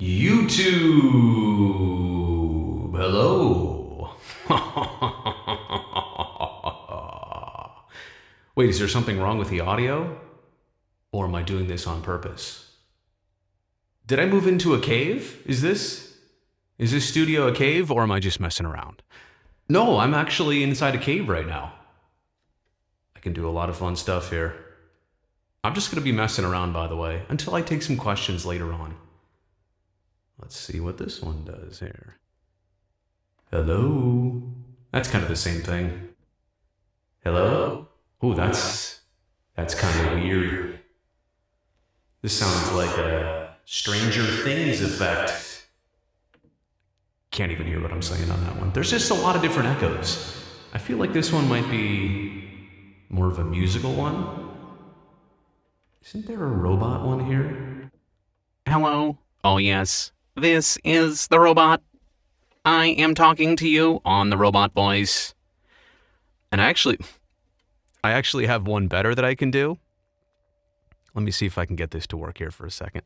YouTube! Hello! Wait, is there something wrong with the audio? Or am I doing this on purpose? Did I move into a cave? Is this studio a cave, or am I just messing around? No, I'm actually inside a cave right now. I can do a lot of fun stuff here. I'm just going to be messing around, by the way, until I take some questions later on. Let's see what this one does here. Hello? That's kind of the same thing. Hello? Ooh, that's kind of weird. This sounds like a Stranger Things effect. Can't even hear what I'm saying on that one. There's just a lot of different echoes. I feel like this one might be more of a musical one. Isn't there a robot one here? Hello? Oh yes, this is the robot. I am talking to you on the robot voice. And I actually have one better that I can do. Let me see if I can get this to work here for a second.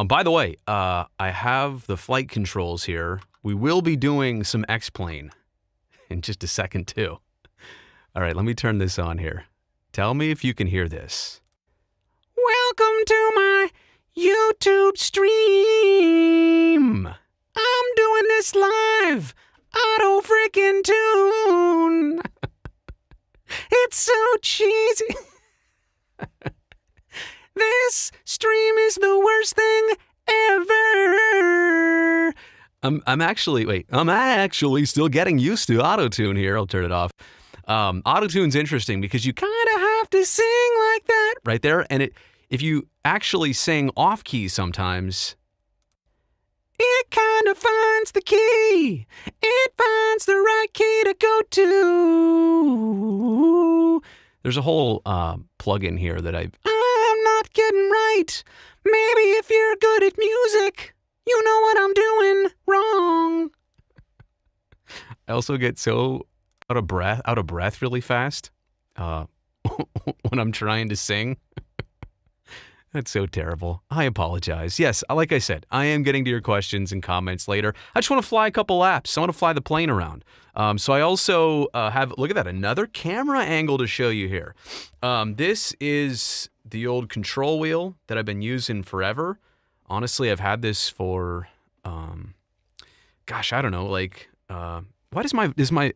By the way, I have the flight controls here. We will be doing some X-Plane in just a second too. All right, let me turn this on here. Tell me if you can hear this. Welcome to my YouTube stream. I'm doing this live. Auto-freaking-tune. It's so cheesy. This stream is the worst thing ever. I'm actually still getting used to Autotune here. I'll turn it off. Autotune's interesting because you kind of have to sing like that right there. And if you actually sing off key sometimes, it kind of finds the key. It finds the right key to go to. There's a whole plugin here that I'm not getting right. Maybe if you're good at music, you know what I'm doing wrong. I also get so out of breath really fast when I'm trying to sing. That's so terrible. I apologize. Yes, like I said, I am getting to your questions and comments later. I just want to fly a couple laps. I want to fly the plane around. So I also have, look at that, another camera angle to show you here. This is the old control wheel that I've been using forever. Honestly, I've had this for, gosh, I don't know, like, what is my,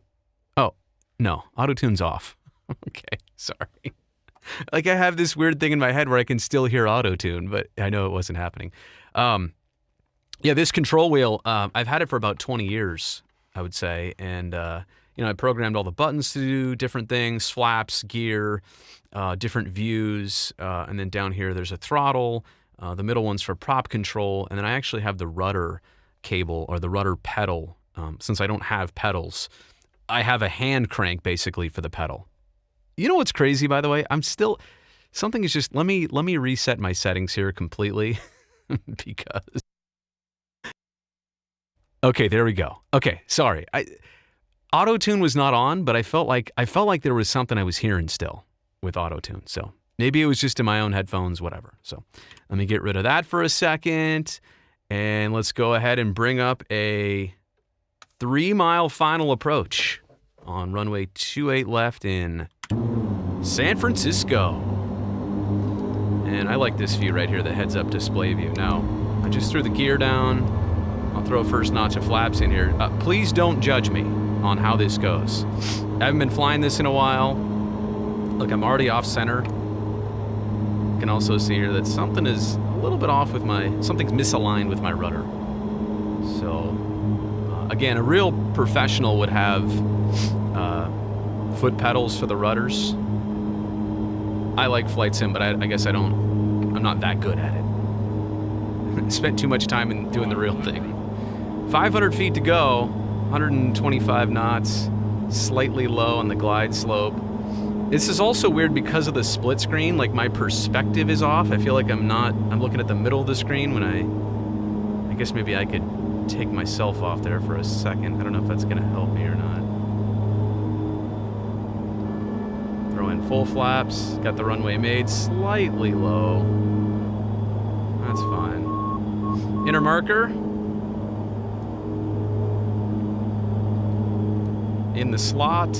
oh, no, Autotune's off. Okay, sorry. Like I have this weird thing in my head where I can still hear Autotune, but I know it wasn't happening. Yeah, this control wheel, I've had it for about 20 years, I would say. And, I programmed all the buttons to do different things, flaps, gear, different views. And then down here, there's a throttle. The middle one's for prop control. And then I actually have the rudder cable or the rudder pedal. Since I don't have pedals, I have a hand crank basically for the pedal. You know what's crazy, by the way? Something is just, let me reset my settings here completely because, okay, there we go. Okay, sorry. Autotune was not on, but I felt like there was something I was hearing still with Autotune. So maybe it was just in my own headphones, whatever. So let me get rid of that for a second. And let's go ahead and bring up a 3-mile final approach on runway 28 left in San Francisco. And I like this view right here, the heads-up display view. Now, I just threw the gear down. I'll throw a first notch of flaps in here. Please don't judge me on how this goes. I haven't been flying this in a while. Look, I'm already off center. You can also see here that something is a little bit off with something's misaligned with my rudder. So, again, a real professional would have foot pedals for the rudders. I like flight sim, but I guess I'm not that good at it. Spent too much time in doing the real thing. 500 feet to go, 125 knots, slightly low on the glide slope. This is also weird because of the split screen, like my perspective is off. I feel like I'm looking at the middle of the screen when I guess maybe I could take myself off there for a second. I don't know if that's gonna help me or not. Throw in full flaps, got the runway made slightly low. That's fine. Inner marker. In the slot.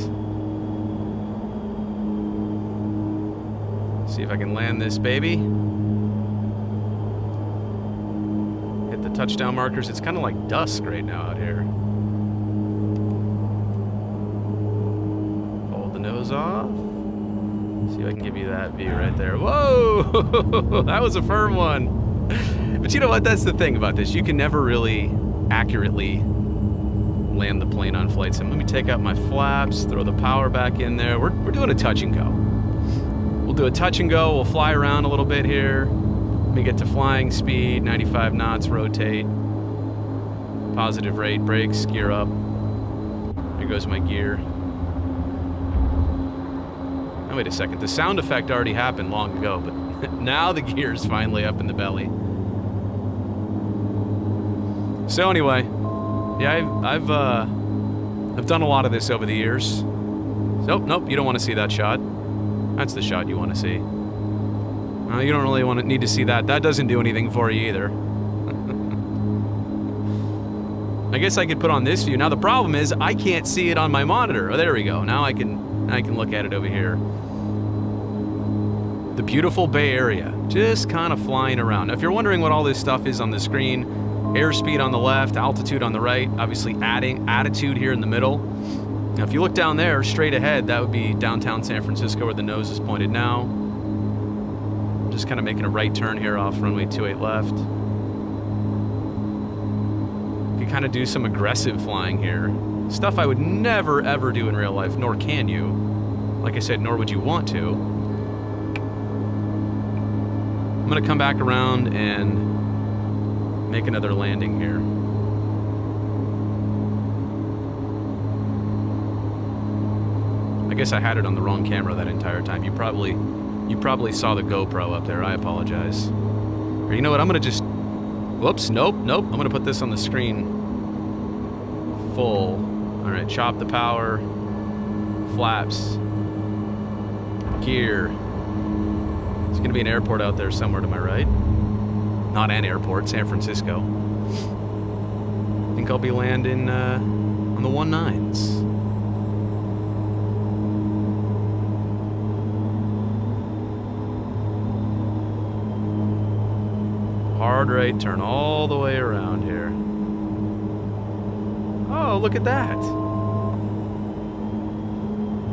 See if I can land this baby. Hit the touchdown markers. It's kind of like dusk right now out here. Hold the nose off. See if I can give you that view right there. Whoa! That was a firm one. But you know what? That's the thing about this. You can never really accurately land the plane on flight sim. Let me take out my flaps, throw the power back in there. We're doing a touch and go. We'll do a touch and go. We'll fly around a little bit here. Let me get to flying speed, 95 knots, rotate. Positive rate, brakes, gear up. There goes my gear. Oh, wait a second. The sound effect already happened long ago, but now the gear's finally up in the belly. So anyway, yeah, I've done a lot of this over the years. Nope, you don't want to see that shot. That's the shot you want to see. You don't really need to see that. That doesn't do anything for you either. I guess I could put on this view. Now the problem is I can't see it on my monitor. Oh, there we go. Now I can look at it over here. The beautiful Bay Area, just kind of flying around. Now, if you're wondering what all this stuff is on the screen, airspeed on the left, altitude on the right, obviously adding attitude here in the middle. Now, if you look down there, straight ahead, that would be downtown San Francisco where the nose is pointed now. I'm just kind of making a right turn here off runway 28 left. You can kind of do some aggressive flying here. Stuff I would never, ever do in real life, nor can you. Like I said, nor would you want to. I'm going to come back around and make another landing here. I guess I had it on the wrong camera that entire time. You probably saw the GoPro up there. I apologize. Or you know what? I'm going to just... Whoops. Nope. I'm going to put this on the screen full. All right. Chop the power. Flaps. Gear. There's going to be an airport out there somewhere to my right. Not an airport. San Francisco. I think I'll be landing on the 19s. Hard right turn all the way around here. Oh, look at that.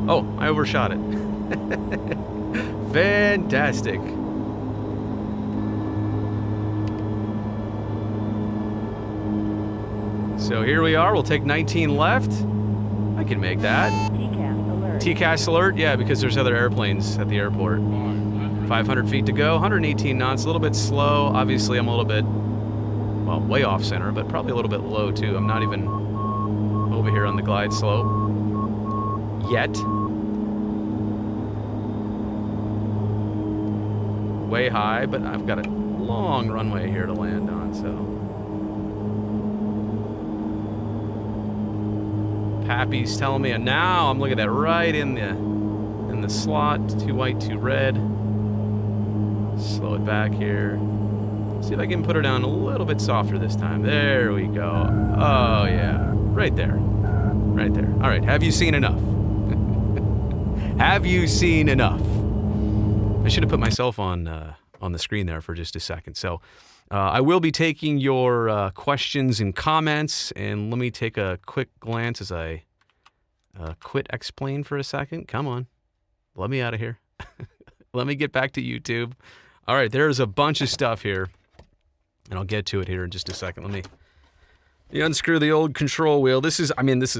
Oh, I overshot it. Fantastic. So here we are. We'll take 19 left. I can make that. TCAS alert. TCAS alert? Yeah, because there's other airplanes at the airport. 500 feet to go, 118 knots, a little bit slow. Obviously, I'm a little bit, well, way off center, but probably a little bit low, too. I'm not even over here on the glide slope yet. Way high, but I've got a long runway here to land on, so. Pappy's telling me, and now I'm looking at right in the slot, too white, too red. Slow it back here. See if I can put her down a little bit softer this time. There we go. Oh, yeah. Right there. Right there. All right. Have you seen enough? Have you seen enough? I should have put myself on the screen there for just a second. So I will be taking your questions and comments. And let me take a quick glance as I quit X-Plane for a second. Come on. Let me out of here. Let me get back to YouTube. All right, there's a bunch of stuff here, and I'll get to it here in just a second. Let me unscrew the old control wheel. This is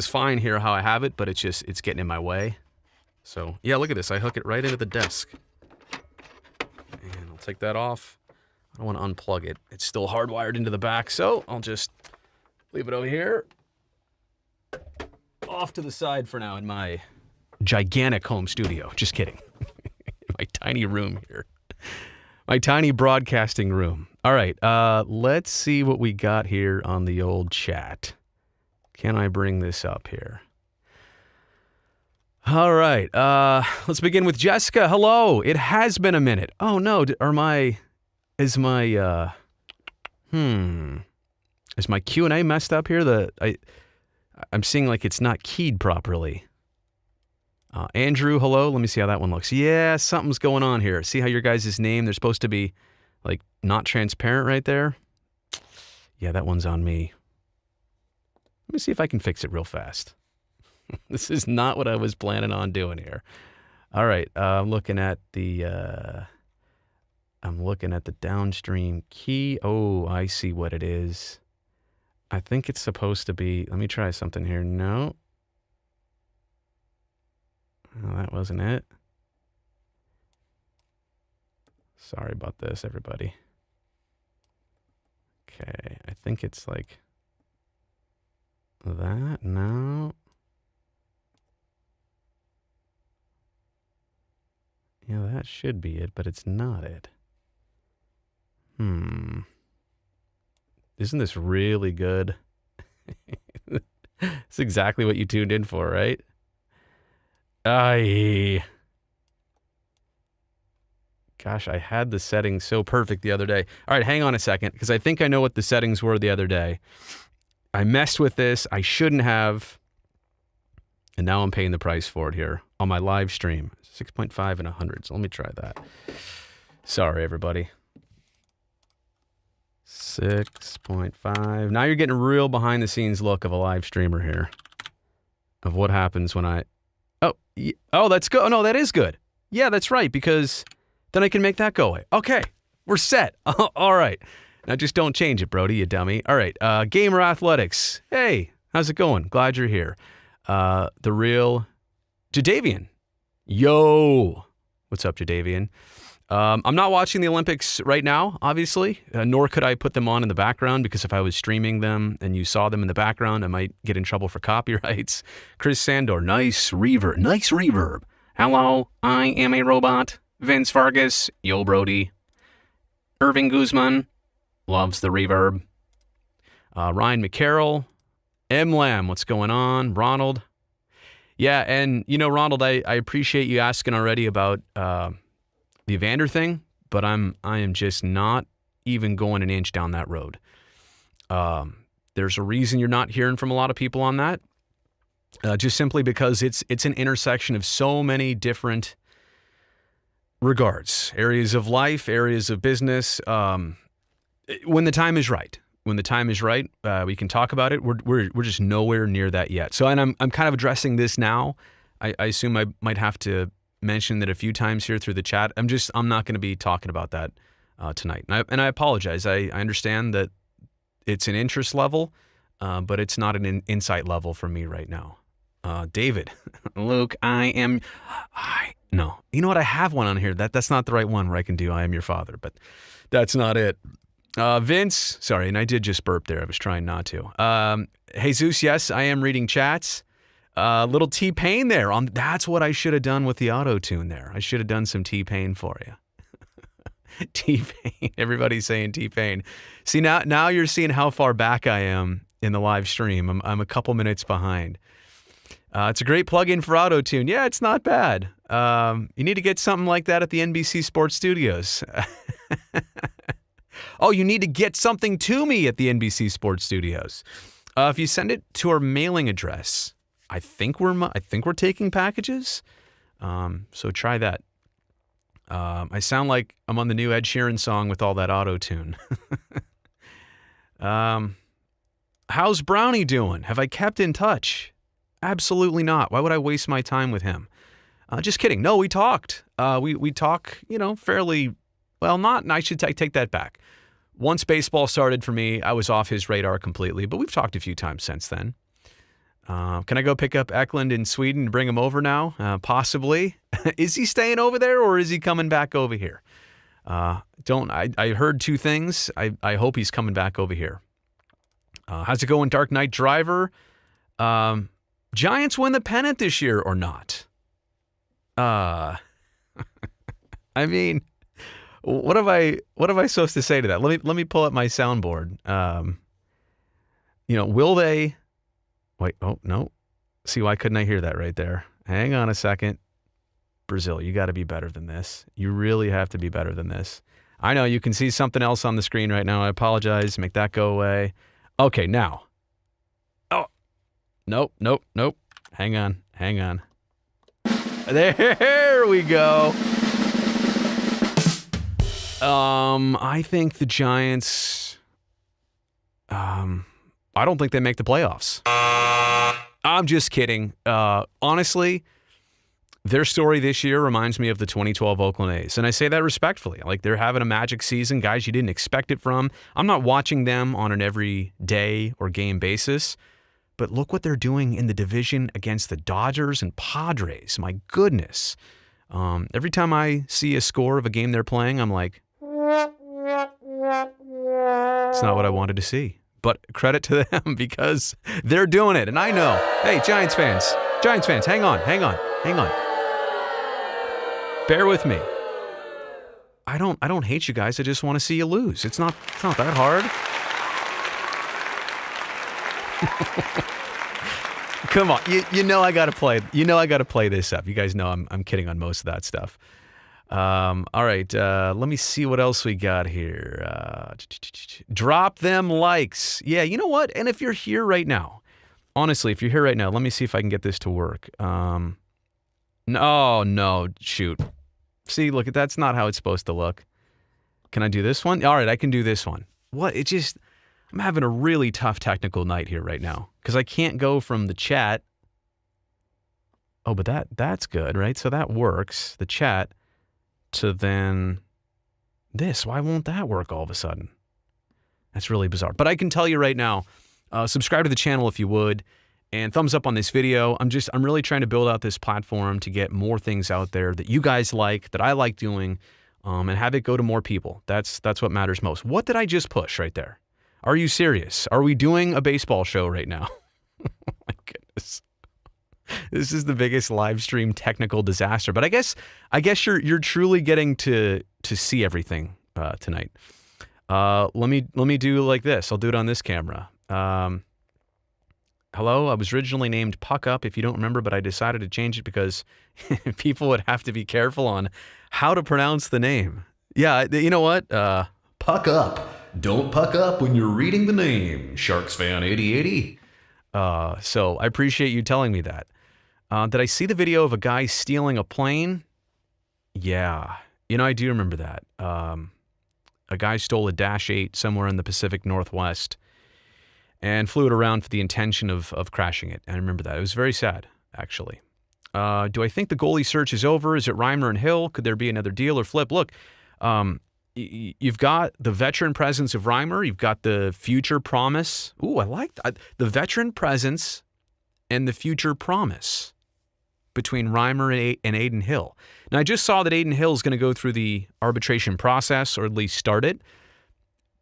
fine here how I have it, but it's getting in my way. So, yeah, look at this. I hook it right into the desk. And I'll take that off. I don't want to unplug it. It's still hardwired into the back, so I'll just leave it over here. Off to the side for now in my gigantic home studio. Just kidding. My tiny room here. My tiny broadcasting room. All right, let's see what we got here on the old chat. Can I bring this up here? All right, let's begin with Jessica. Hello, it has been a minute. Oh no, Is my Q&A messed up here? I'm seeing like it's not keyed properly. Andrew, hello. Let me see how that one looks. Yeah, something's going on here. See how your guys' name, they're supposed to be like not transparent right there? Yeah, that one's on me. Let me see if I can fix it real fast. This is not what I was planning on doing here. All right, I'm looking at the downstream key. Oh, I see what it is. I think it's supposed to be, let me try something here. No. Oh, that wasn't it. Sorry about this, everybody. Okay, I think it's like that. No. Yeah, that should be it, but it's not it. Isn't this really good? It's exactly what you tuned in for, right? Gosh, I had the settings so perfect the other day. All right, hang on a second, because I think I know what the settings were the other day. I messed with this. I shouldn't have. And now I'm paying the price for it here on my live stream. 6.5 and 100. So let me try that. Sorry, everybody. 6.5. Now you're getting a real behind the scenes look of a live streamer here. Of what happens when I... Oh, that's good. Oh, no, that is good. Yeah, that's right, because then I can make that go away. Okay, we're set. All right. Now just don't change it, Brody, you dummy. All right, Gamer Athletics. Hey, how's it going? Glad you're here. The real Jadavian. Yo. What's up, Jadavian? I'm not watching the Olympics right now, obviously, nor could I put them on in the background, because if I was streaming them and you saw them in the background, I might get in trouble for copyrights. Chris Sandor, nice reverb. Nice reverb. Hello, I am a robot. Vince Vargas, yo Brody. Irving Guzman, loves the reverb. Ryan McCarroll, M. Lamb, what's going on? Ronald. Yeah, and you know, Ronald, I appreciate you asking already about the Evander thing, but I am just not even going an inch down that road. There's a reason you're not hearing from a lot of people on that. Just simply because it's an intersection of so many different regards, areas of life, areas of business. When the time is right, we can talk about it. We're just nowhere near that yet. So, and I'm kind of addressing this now. I assume I might have to mention that a few times here through the chat. I'm not going to be talking about that tonight. And I apologize. I understand that it's an interest level, but it's not an insight level for me right now. David. Luke, no. You know what? I have one on here. That's not the right one where I can do I am your father, but that's not it. Vince, sorry, and I did just burp there. I was trying not to. Jesus, yes, I am reading chats. Little T-Pain there. That's what I should have done with the Autotune there. I should have done some T-Pain for you. T-Pain. Everybody's saying T-Pain. See, now you're seeing how far back I am in the live stream. I'm a couple minutes behind. It's a great plug-in for Autotune. Yeah, it's not bad. You need to get something like that at the NBC Sports Studios. Oh, you need to get something to me at the NBC Sports Studios. If you send it to our mailing address, I think we're taking packages. So try that. I sound like I'm on the new Ed Sheeran song with all that Autotune. How's Brownie doing? Have I kept in touch? Absolutely not. Why would I waste my time with him? Just kidding. No, we talked. We talk, fairly well. Not. I should take that back. Once baseball started for me, I was off his radar completely. But we've talked a few times since then. Can I go pick up Eklund in Sweden and bring him over now? Possibly. Is he staying over there or is he coming back over here? I heard two things. I hope he's coming back over here. How's it going, Dark Knight Driver? Giants win the pennant this year or not? I mean, what am I supposed to say to that? Let me pull up my soundboard. Will they? Wait, oh no. See, why couldn't I hear that right there? Hang on a second. Brazil, you got to be better than this. You really have to be better than this. I know you can see something else on the screen right now. I apologize. Make that go away. Okay, now. Oh, nope, nope, nope. Hang on, hang on. There we go. I think the Giants, I don't think they make the playoffs. I'm just kidding. Honestly, their story this year reminds me of the 2012 Oakland A's. And I say that respectfully. Like, they're having a magic season. Guys you didn't expect it from. I'm not watching them on an every day or game basis. But look what they're doing in the division against the Dodgers and Padres. My goodness. Every time I see a score of a game they're playing, I'm like, it's not what I wanted to see. But credit to them because they're doing it. And I know. Hey, Giants fans, hang on. Bear with me. I don't hate you guys. I just want to see you lose. It's not that hard. Come on. You know I got to play. You know I got to play this up. You guys know I'm kidding on most of that stuff. All right, let me see what else we got here. Drop them likes. Yeah, you know what? And if you're here right now, honestly, if you're here right now, let me see if I can get this to work. No, shoot. See, look, that's not how it's supposed to look. Can I do this one? All right, I can do this one. What? I'm having a really tough technical night here right now because I can't go from the chat. Oh, but that's good, right? So that works, the chat, to then this. Why won't that work all of a sudden? That's really bizarre. But I can tell you right now, subscribe to the channel if you would, and thumbs up on this video. I'm really trying to build out this platform to get more things out there that you guys like, that I like doing, and have it go to more people. That's what matters most. What did I just push right there? Are you serious? Are we doing a baseball show right now? Oh my goodness. This is the biggest live stream technical disaster. But I guess you're truly getting to see everything tonight. Let me do like this. I'll do it on this camera. Hello, I was originally named Puck Up, if you don't remember, but I decided to change it because people would have to be careful on how to pronounce the name. Yeah, you know what? Puck Up. Don't puck up when you're reading the name. Sharks fan 8080. So I appreciate you telling me that. Did I see the video of a guy stealing a plane? Yeah. You know, I do remember that. A guy stole a Dash 8 somewhere in the Pacific Northwest and flew it around for the intention of crashing it. I remember that. It was very sad, actually. Do I think the goalie search is over? Is it Reimer and Hill? Could there be another deal or flip? Look, you've got the veteran presence of Reimer. You've got the future promise. Ooh, I like that. The veteran presence and the future promise between Reimer and Aidan Hill. Now, I just saw that Aidan Hill is going to go through the arbitration process, or at least start it.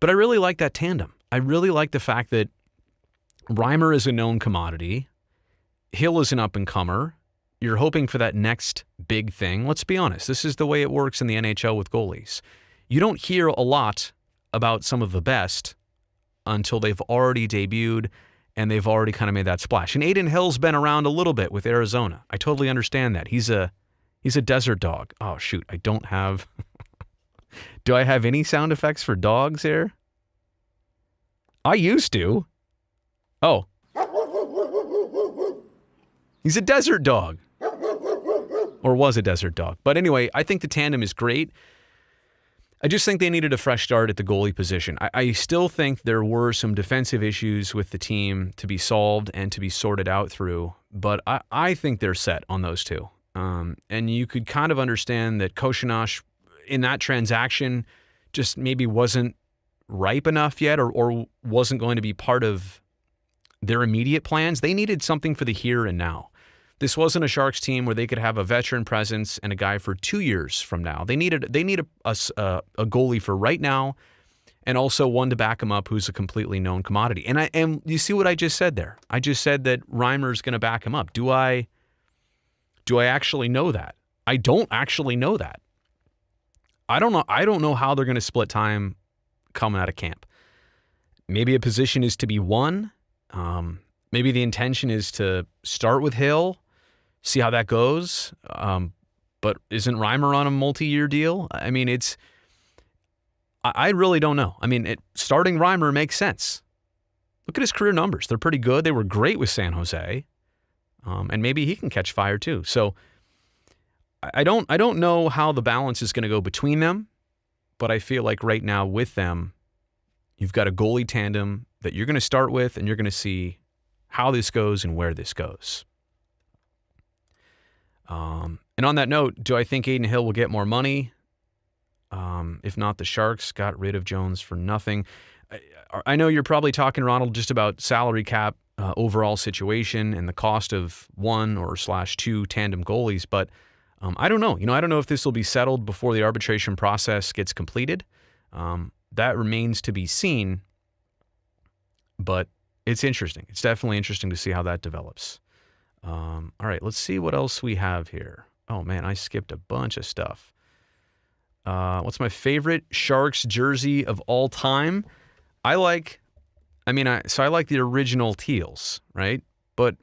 But I really like that tandem. I really like the fact that Reimer is a known commodity. Hill is an up-and-comer. You're hoping for that next big thing. Let's be honest. This is the way it works in the NHL with goalies. You don't hear a lot about some of the best until they've already debuted and they've already kind of made that splash. And Aidan Hill's been around a little bit with Arizona. I totally understand that. He's a desert dog. Oh, shoot. I don't have... Do I have any sound effects for dogs here? I used to. Oh. He's a desert dog. Or was a desert dog. But anyway, I think the tandem is great. I just think they needed a fresh start at the goalie position. I still think there were some defensive issues with the team to be solved and to be sorted out through, but I think they're set on those two. And you could kind of understand that Koshinash in that transaction just maybe wasn't ripe enough yet or wasn't going to be part of their immediate plans. They needed something for the here and now. This wasn't a Sharks team where they could have a veteran presence and a guy for 2 years from now. They need a goalie for right now, and also one to back him up who's a completely known commodity. And you see what I just said there? I just said that Reimer's going to back him up. Do I actually know that? I don't actually know that. I don't know how they're going to split time coming out of camp. Maybe a position is to be won. Maybe the intention is to start with Hill, see how that goes. But isn't Reimer on a multi-year deal? I mean, I really don't know. I mean, starting Reimer makes sense. look at his career numbers. They're pretty good. They were great with San Jose. And maybe he can catch fire too. So I don't know how the balance is going to go between them, but I feel like right now with them, you've got a goalie tandem that you're going to start with, and you're going to see how this goes and where this goes. And on that note, do I think Aidan Hill will get more money? If not, the Sharks got rid of Jones for nothing. I know you're probably talking, Ronald, just about salary cap, overall situation and the cost of one or / two tandem goalies, but I don't know. I don't know if this will be settled before the arbitration process gets completed. That remains to be seen, but it's interesting. It's definitely interesting to see how that develops. All right, let's see what else we have here. Oh, man, I skipped a bunch of stuff. What's my favorite Sharks jersey of all time? I like the original teals, right? But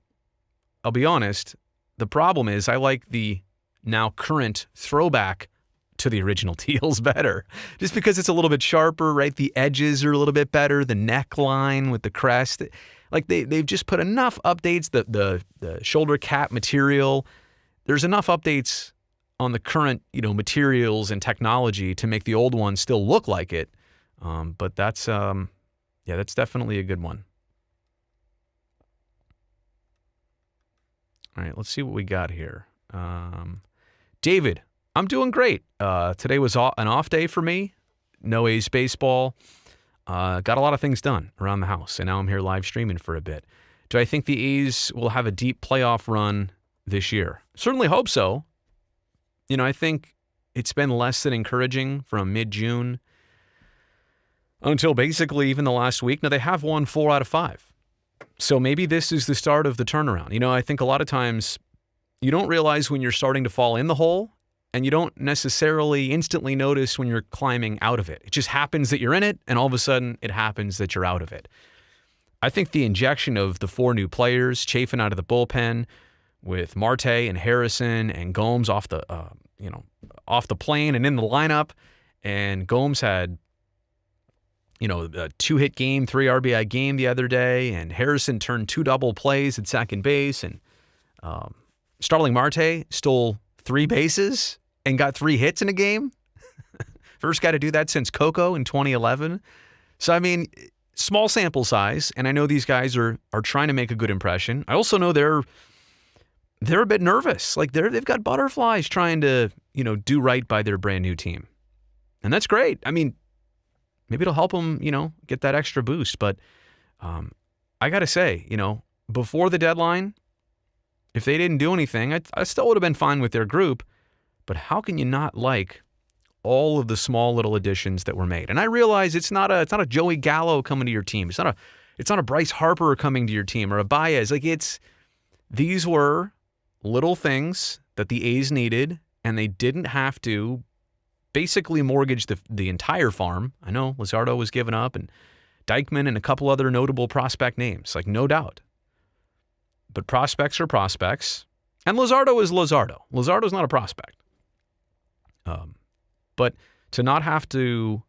I'll be honest, the problem is I like the now current throwback to the original teals better, just because it's a little bit sharper, right? The edges are a little bit better, the neckline with the crest. Like they've just put enough updates, the shoulder cap material. There's enough updates on the current, materials and technology to make the old one still look like it. But that's definitely a good one. All right, let's see what we got here. David, I'm doing great. Today was an off day for me. No A's baseball. Got a lot of things done around the house, and now I'm here live streaming for a bit. Do I think the A's will have a deep playoff run this year? Certainly hope so. I think it's been less than encouraging from mid-June until basically even the last week. Now, they have won 4 out of 5. So maybe this is the start of the turnaround. I think a lot of times you don't realize when you're starting to fall in the hole, and you don't necessarily instantly notice when you're climbing out of it. It just happens that you're in it, and all of a sudden it happens that you're out of it. I think the injection of the 4 new players, Chafin out of the bullpen, with Marte and Harrison and Gomes off the plane and in the lineup, and Gomes had a 2-hit game, 3 RBI game the other day, and Harrison turned 2 double plays at second base, and Starling Marte stole 3 bases and got 3 hits in a game. First guy to do that since Coco in 2011. So, small sample size, and I know these guys are trying to make a good impression. I also know they're a bit nervous. Like they've got butterflies trying to, do right by their brand new team. And that's great. Maybe it'll help them, get that extra boost. But I got to say, before the deadline, if they didn't do anything, I still would have been fine with their group. But how can you not like all of the small little additions that were made? And I realize it's not a Joey Gallo coming to your team. It's not a Bryce Harper coming to your team or a Baez. These were little things that the A's needed, and they didn't have to basically mortgage the entire farm. I know Luzardo was given up, and Dykman and a couple other notable prospect names, no doubt. But prospects are prospects, and Luzardo is Luzardo. Luzardo's not a prospect. But to not have to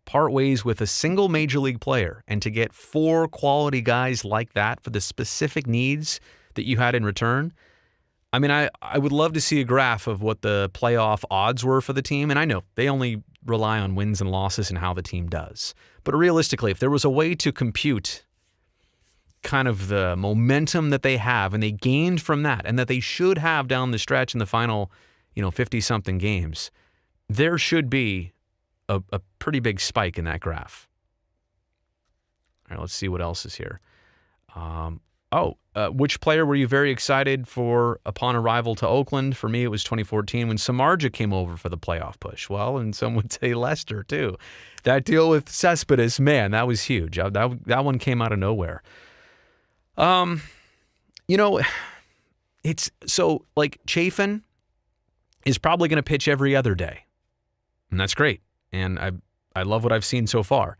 part ways with a single major league player and to get 4 quality guys like that for the specific needs that you had in return, I would love to see a graph of what the playoff odds were for the team. And I know they only rely on wins and losses and how the team does. But realistically, if there was a way to compute kind of the momentum that they have and they gained from that and that they should have down the stretch in the final, 50-something games, there should be a pretty big spike in that graph. All right, let's see what else is here. Which player were you very excited for upon arrival to Oakland? For me, it was 2014 when Samardzija came over for the playoff push. Well, and some would say Lester, too. That deal with Cespedes, man, that was huge. That one came out of nowhere. It's so Chafin is probably going to pitch every other day. And that's great. And I love what I've seen so far.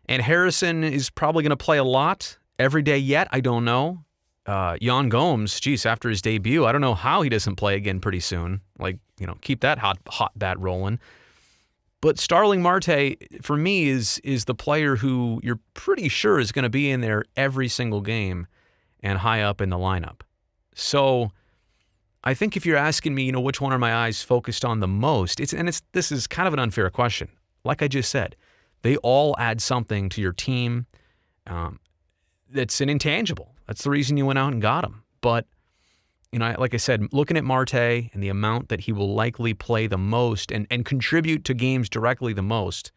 And Harrison is probably going to play a lot every day yet. I don't know. Yan Gomes, after his debut, I don't know how he doesn't play again pretty soon. Keep that hot bat rolling. But Starling Marte, for me, is the player who you're pretty sure is going to be in there every single game and high up in the lineup. So I think if you're asking me, which one are my eyes focused on the most, this is kind of an unfair question. Like I just said, they all add something to your team that's an intangible. That's the reason you went out and got them. But like I said, looking at Marte and the amount that he will likely play the most and contribute to games directly the most,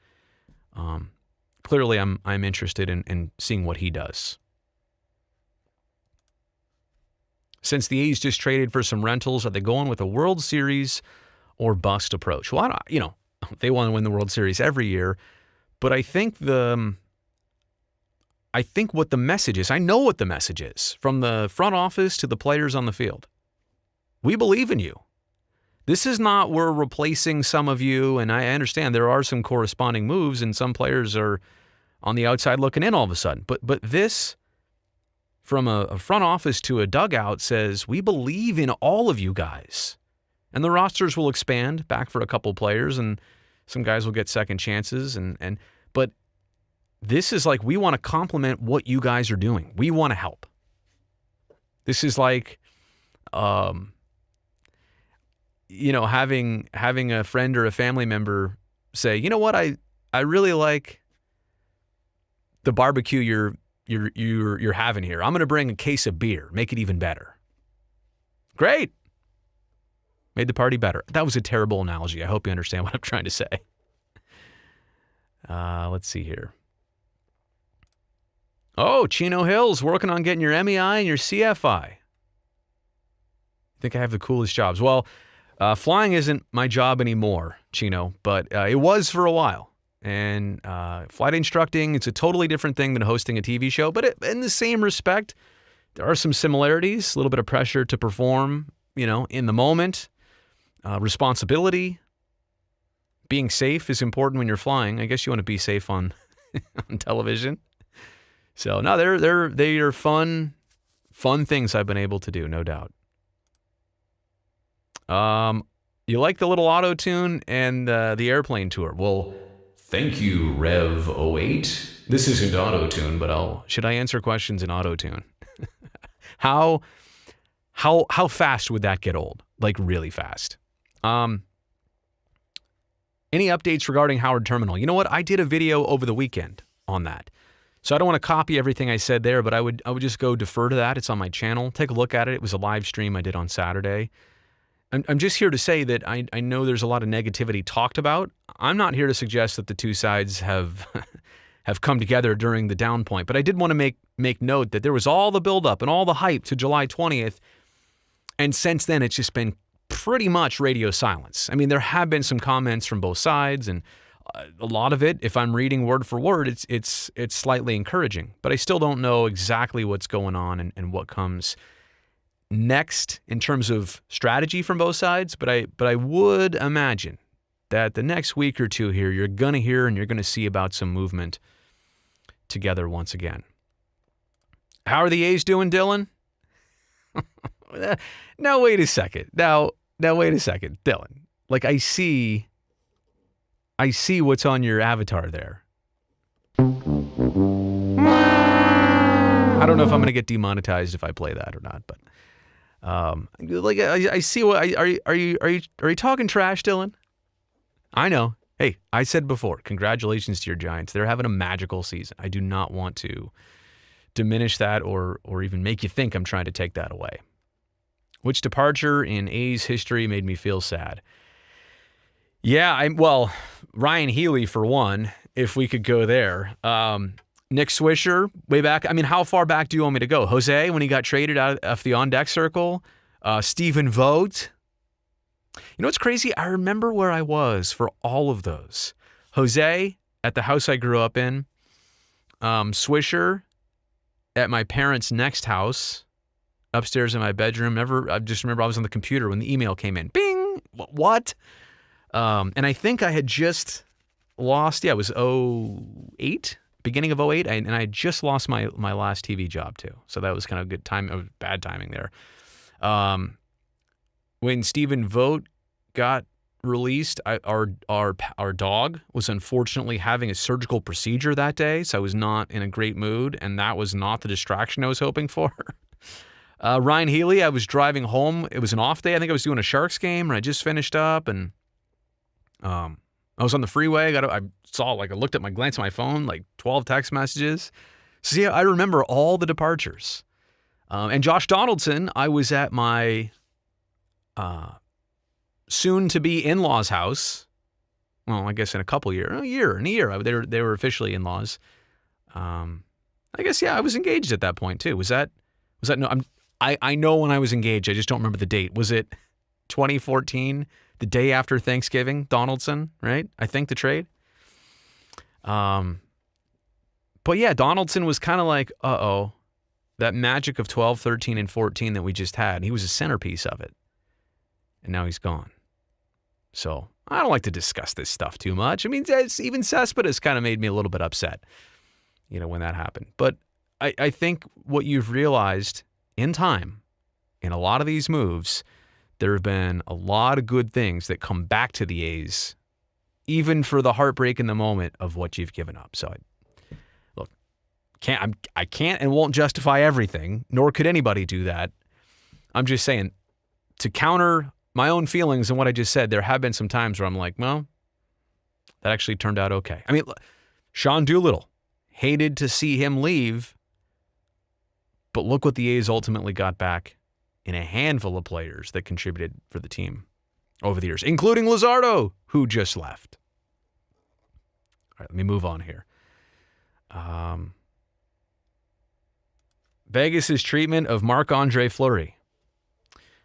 clearly I'm interested in seeing what he does. Since the A's just traded for some rentals, are they going with a World Series or bust approach? Well, they want to win the World Series every year, but I think what the message is, I know what the message is, from the front office to the players on the field. We believe in you. This is not we're replacing some of you, and I understand there are some corresponding moves, and some players are on the outside looking in all of a sudden. But this, from a front office to a dugout, says we believe in all of you guys. And the rosters will expand back for a couple players, and some guys will get second chances. But this is like, we want to complement what you guys are doing. We want to help. This is like, having a friend or a family member say, you know what, I really like the barbecue you're having here. I'm going to bring a case of beer, make it even better. Great. Made the party better. That was a terrible analogy. I hope you understand what I'm trying to say. Let's see here. Oh, Chino Hill's working on getting your MEI and your CFI. I think I have the coolest jobs. Well, flying isn't my job anymore, Chino, but it was for a while. And flight instructing, it's a totally different thing than hosting a TV show, but in the same respect, there are some similarities, a little bit of pressure to perform, in the moment, responsibility. Being safe is important when you're flying. I guess you want to be safe on television. So no, they are fun things I've been able to do, no doubt. You like the little Autotune and the airplane tour? Well, thank you, Rev 08. This isn't Autotune, but should I answer questions in Autotune? How fast would that get old? Like really fast. Any updates regarding Howard Terminal? You know what? I did a video over the weekend on that. So I don't want to copy everything I said there, but I would just go defer to that. It's on my channel. Take a look at it. It was a live stream I did on Saturday. I'm just here to say that I know there's a lot of negativity talked about. I'm not here to suggest that the two sides have come together during the down point, but I did want to make note that there was all the buildup and all the hype to July 20th, and since then it's just been pretty much radio silence. I mean, there have been some comments from both sides, and a lot of it, if I'm reading word for word, it's slightly encouraging, but I still don't know exactly what's going on and what comes next in terms of strategy from both sides. But I would imagine that the next week or two here, you're going to hear and you're going to see about some movement together once again. How are the A's doing, Dylan? Now, wait a second. Now, wait a second, Dylan. Like, I see what's on your avatar there. I don't know if I'm going to get demonetized if I play that or not, but I see what are you talking trash, Dylan? I know. Hey, I said before, congratulations to your Giants. They're having a magical season. I do not want to diminish that or even make you think I'm trying to take that away. Which departure in A's history made me feel sad? Yeah, Ryan Healy for one, if we could go there. Nick Swisher, way back. I mean, how far back do you want me to go? Jose, when he got traded out of the on-deck circle. Stephen Vogt. You know what's crazy? I remember where I was for all of those. Jose, at the house I grew up in. Swisher, at my parents' next house, upstairs in my bedroom. I just remember I was on the computer when the email came in. Bing! What? And I think I had just lost, it was 08, beginning of 08, and I had just lost my last TV job too. So that was kind of good time, bad timing there. When Stephen Vogt got released, our dog was unfortunately having a surgical procedure that day, so I was not in a great mood, and that was not the distraction I was hoping for. Ryan Healy, I was driving home. It was an off day. I think I was doing a Sharks game, and I just finished up, and I was on the freeway. I looked at glanced at my phone, like 12 text messages. So yeah, I remember all the departures. And Josh Donaldson, I was at my soon-to-be in-laws' house. Well, I guess in a year. They were officially in-laws. I guess, yeah, I was engaged at that point, too. Was that no, I know when I was engaged. I just don't remember the date. Was it 2014, the day after Thanksgiving, Donaldson, right? I think the trade. But yeah, Donaldson was kind of like, that magic of 12, 13, and 14 that we just had. He was a centerpiece of it. And now he's gone. So I don't like to discuss this stuff too much. I mean, even Cespedes kind of made me a little bit upset, when that happened. But I think what you've realized in time, in a lot of these moves, there have been a lot of good things that come back to the A's, even for the heartbreak in the moment of what you've given up. So, look, I can't and won't justify everything, nor could anybody do that. I'm just saying, to counter my own feelings and what I just said, there have been some times where I'm like, well, that actually turned out okay. I mean, Sean Doolittle, hated to see him leave, but look what the A's ultimately got back in a handful of players that contributed for the team over the years, including Luzardo, who just left. All right, let me move on here. Vegas's treatment of Marc-Andre Fleury.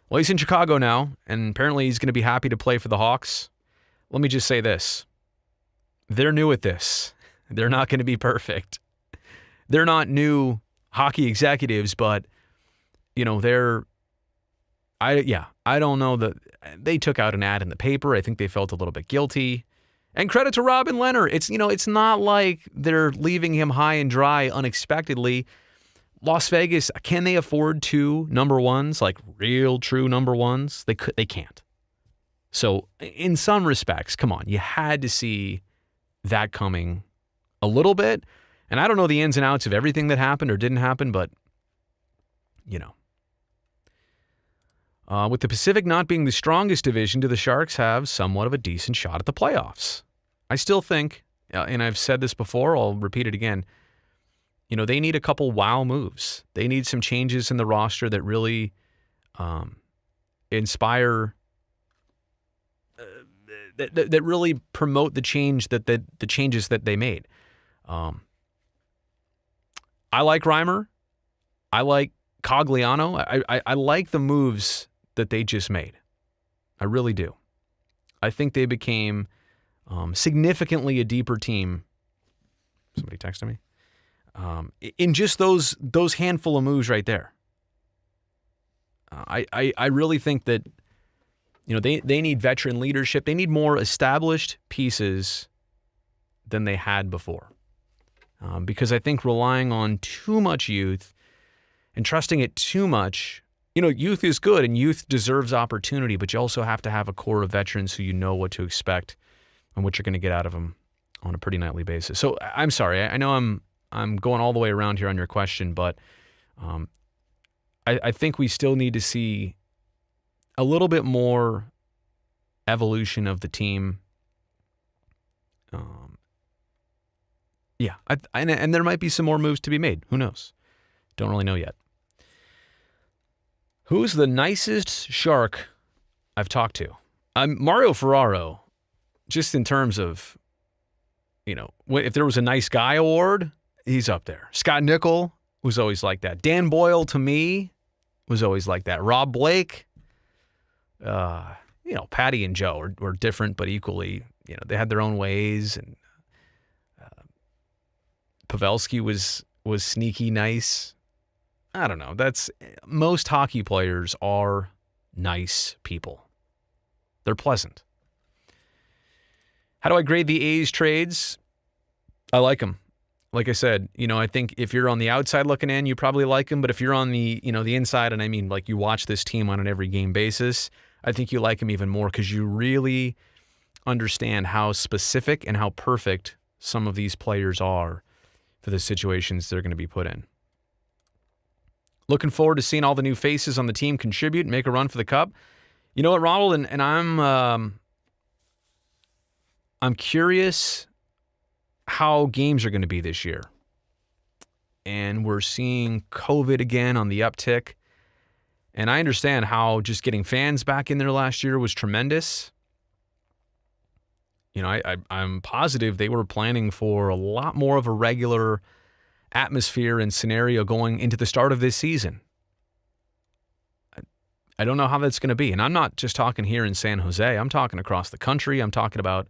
Well, he's in Chicago now, and apparently he's going to be happy to play for the Hawks. Let me just say this. They're new at this. They're not going to be perfect. They're not new hockey executives, but, I don't know that they took out an ad in the paper. I think they felt a little bit guilty. And credit to Robin Leonard. It's not like they're leaving him high and dry unexpectedly. Las Vegas, can they afford 2 number ones, like real true number ones? They can't. So in some respects, come on, you had to see that coming a little bit. And I don't know the ins and outs of everything that happened or didn't happen, but, with the Pacific not being the strongest division, do the Sharks have somewhat of a decent shot at the playoffs? I still think, and I've said this before, I'll repeat it again, they need a couple wow moves. They need some changes in the roster that really inspire, that really promote the change the changes that they made. I like Reimer. I like Cogliano. I like the moves that they just made. I really do. I think they became significantly a deeper team. Somebody texted me. In just those handful of moves right there. I really think that they need veteran leadership. They need more established pieces than they had before. Because I think relying on too much youth and trusting it too much, youth is good and youth deserves opportunity, but you also have to have a core of veterans who you know what to expect and what you're going to get out of them on a pretty nightly basis. So I'm sorry. I know I'm going all the way around here on your question, but I think we still need to see a little bit more evolution of the team. And there might be some more moves to be made. Who knows? Don't really know yet. Who's the nicest Shark I've talked to? Mario Ferraro, just in terms of, if there was a nice guy award, he's up there. Scott Nickel was always like that. Dan Boyle, to me, was always like that. Rob Blake, Patty and Joe were different, but equally, they had their own ways. And Pavelski was sneaky nice. I don't know. Most hockey players are nice people. They're pleasant. How do I grade the A's trades? I like them. Like I said, I think if you're on the outside looking in, you probably like him. But if you're on the, the inside, and I mean, like you watch this team on an every game basis, I think you like him even more because you really understand how specific and how perfect some of these players are for the situations they're going to be put in. Looking forward to seeing all the new faces on the team contribute and make a run for the Cup. You know what, Ronald, and I'm curious how games are going to be this year. And we're seeing COVID again on the uptick. And I understand how just getting fans back in there last year was tremendous. You know, I'm positive they were planning for a lot more of a regular atmosphere and scenario going into the start of this season. I don't know how that's going to be. And I'm not just talking here in San Jose. I'm talking across the country. I'm talking about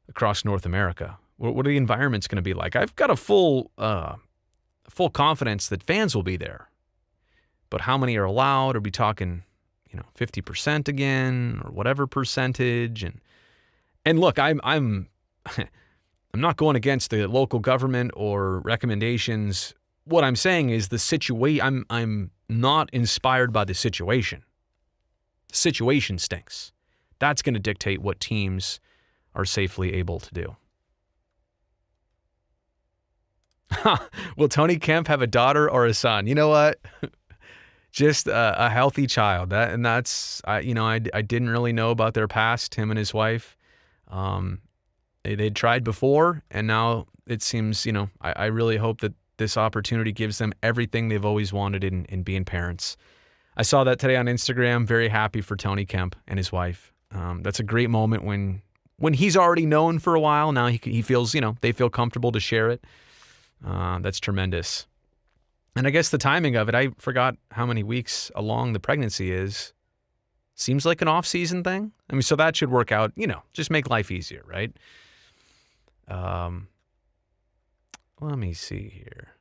across North America. What are the environments going to be like? I've got a full confidence that fans will be there. But how many are allowed? Are we talking, 50% again or whatever percentage? And look, I'm I'm not going against the local government or recommendations. What I'm saying is the situation. I'm not inspired by the situation. The situation stinks. That's going to dictate what teams are safely able to do. Will Tony Kemp have a daughter or a son? You know what? Just a healthy child. I didn't really know about their past, him and his wife. They'd tried before, and now it seems, I really hope that this opportunity gives them everything they've always wanted in being parents. I saw that today on Instagram. Very happy for Tony Kemp and his wife. That's a great moment when he's already known for a while. Now he feels, they feel comfortable to share it. That's tremendous. And I guess the timing of it, I forgot how many weeks along the pregnancy is. Seems like an off-season thing. I mean, so that should work out, just make life easier, right? Let me see here.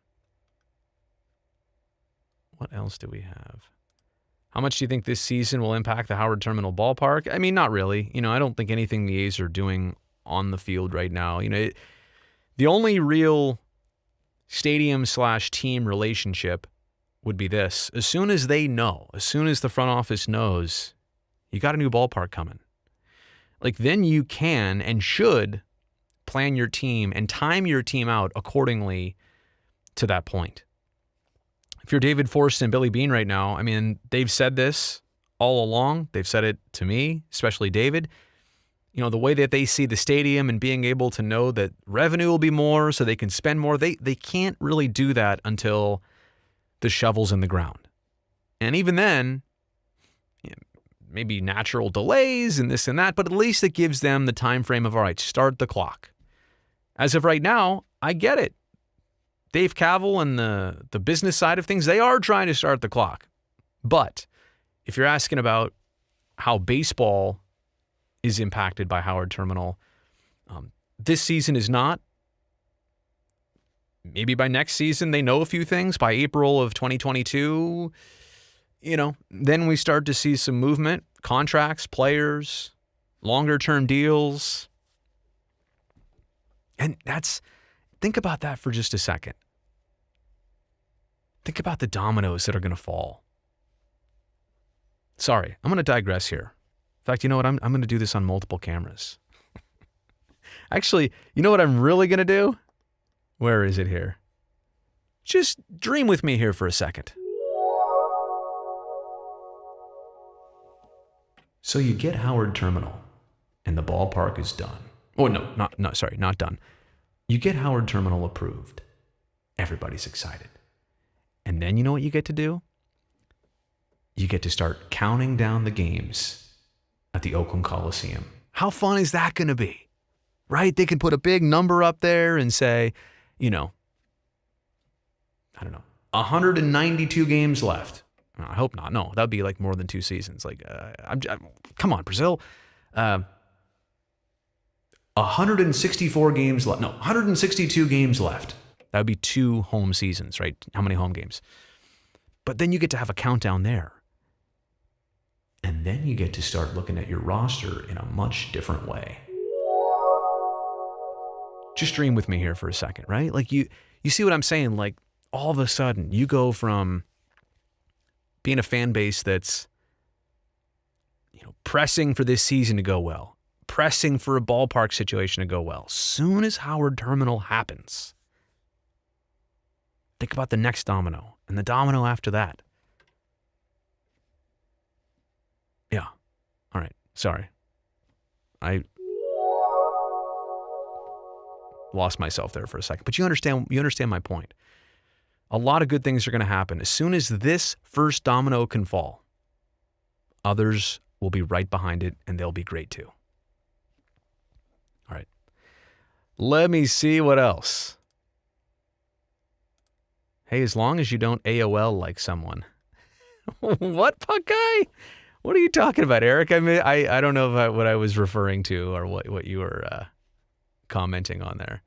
What else do we have? How much do you think this season will impact the Howard Terminal Ballpark? I mean, not really. I don't think anything the A's are doing on the field right now. The only real stadium/team relationship would be this. As soon as they know, as soon as the front office knows, you got a new ballpark coming, then you can and should plan your team and time your team out accordingly to that point. If you're David Forst and Billy Beane right now, I mean, they've said this all along. They've said it to me, especially David. The way that they see the stadium and being able to know that revenue will be more so they can spend more, they can't really do that until the shovel's in the ground. And even then, maybe natural delays and this and that, but at least it gives them the time frame of, all right, start the clock. As of right now, I get it. Dave Cavill and the business side of things, they are trying to start the clock. But if you're asking about how baseball is impacted by Howard Terminal, this season is not. Maybe by next season they know a few things. By April of 2022, then we start to see some movement, contracts, players, longer-term deals. And think about that for just a second. Think about the dominoes that are going to fall. Sorry, I'm going to digress here. In fact, you know what? I'm going to do this on multiple cameras. Actually, you know what I'm really going to do? Where is it here? Just dream with me here for a second. So you get Howard Terminal, and the ballpark is done. Oh, no, not done. You get Howard Terminal approved. Everybody's excited. And then you know what you get to do? You get to start counting down the games at the Oakland Coliseum. How fun is that going to be? Right? They can put a big number up there and say, I don't know, 192 games left. I hope not. No, that would be like more than 2 seasons. Come on, Brazil. 164 games left. No, 162 games left. That would be 2 home seasons, right? How many home games? But then you get to have a countdown there. And then you get to start looking at your roster in a much different way. Just dream with me here for a second, right? You see what I'm saying? All of a sudden, you go from being a fan base that's, pressing for this season to go well, pressing for a ballpark situation to go well. Soon as Howard Terminal happens, think about the next domino and the domino after that. Yeah. All right. Sorry. I lost myself there for a second. But you understand my point. A lot of good things are going to happen. As soon as this first domino can fall, others will be right behind it, and they'll be great too. All right. Let me see what else. Hey, as long as you don't AOL like someone. What, puck guy? What are you talking about, Eric? I mean, I don't know what I was referring to or what you were commenting on there.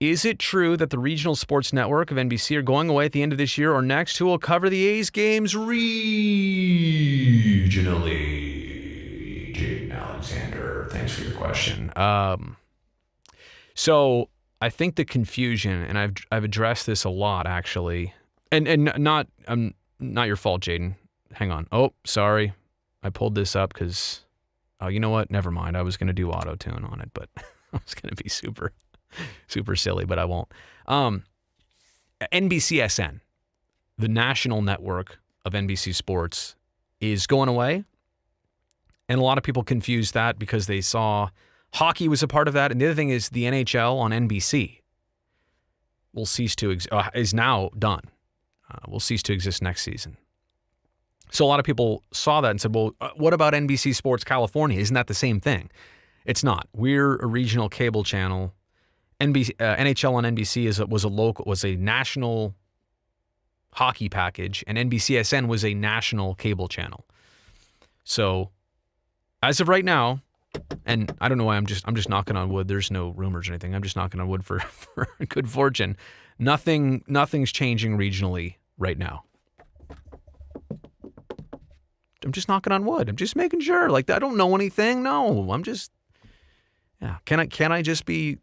Is it true that the regional sports network of NBC are going away at the end of this year or next? Who will cover the A's games regionally? Jaden Alexander, thanks for your question. So I think the confusion, and I've addressed this a lot actually, and not your fault, Jaden. Hang on. Oh, sorry, I pulled this up because you know what? Never mind. I was going to do Autotune on it, but I was going to be super silly, but I won't. NBCSN, the national network of NBC Sports, is going away. And a lot of people confuse that because they saw hockey was a part of that. And the other thing is the NHL on NBC will cease to is now done. Will cease to exist next season. So a lot of people saw that and said, well, what about NBC Sports California? Isn't that the same thing? It's not. We're a regional cable channel. NHL on NBC was a national hockey package, and NBCSN was a national cable channel. So, as of right now, and I don't know why I'm just knocking on wood. There's no rumors or anything. I'm just knocking on wood for good fortune. Nothing's changing regionally right now. I'm just knocking on wood. I'm just making sure. Like, I don't know anything. No, I'm just. Yeah. Can I just be,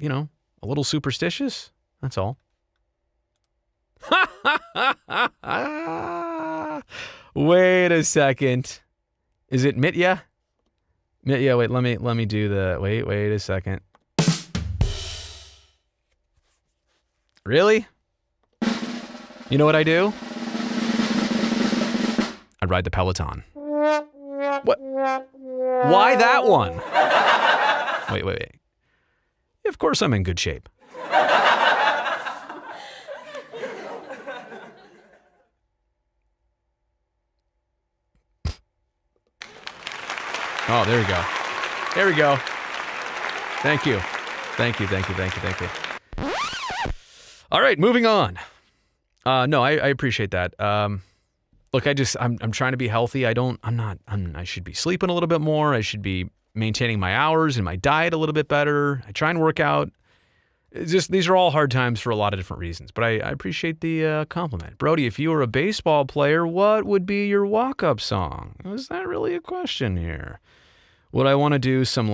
a little superstitious? That's all. Wait a second. Is it Mitya? Mitya, wait, let me do the wait a second. Really? You know what I do? I ride the Peloton. What? Why that one? Wait. Of course I'm in good shape. Oh, there we go. There we go. Thank you. All right, moving on. No, I appreciate that. Look, I'm trying to be healthy. I should be sleeping a little bit more. I should be maintaining my hours and my diet a little bit better. I try and work out. These are all hard times for a lot of different reasons, but I appreciate the compliment. Brody, if you were a baseball player, what would be your walk-up song? Is that really a question here? Would I want to do some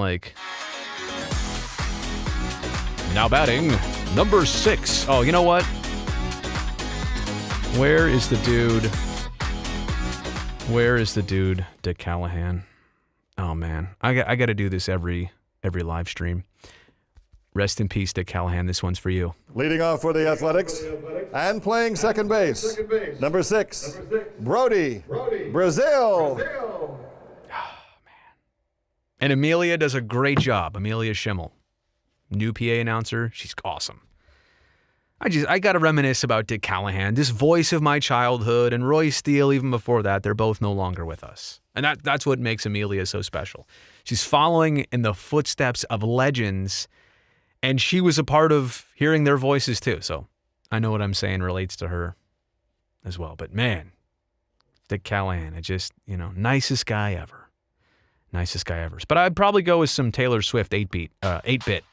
now batting, number 6. Oh, you know what? Where is the dude, Dick Callahan? Oh man, I got to do this every live stream. Rest in peace, Dick Callahan. This one's for you. Leading off for the Athletics and playing second base, number 6, Brody, Brazil. Oh man. And Amelia does a great job. Amelia Schimmel, new PA announcer. She's awesome. I got to reminisce about Dick Callahan, this voice of my childhood, and Roy Steele even before that. They're both no longer with us. And that's what makes Amelia so special. She's following in the footsteps of legends, and she was a part of hearing their voices too. So I know what I'm saying relates to her as well. But man, Dick Callahan, nicest guy ever. Nicest guy ever. But I'd probably go with some Taylor Swift 8-bit.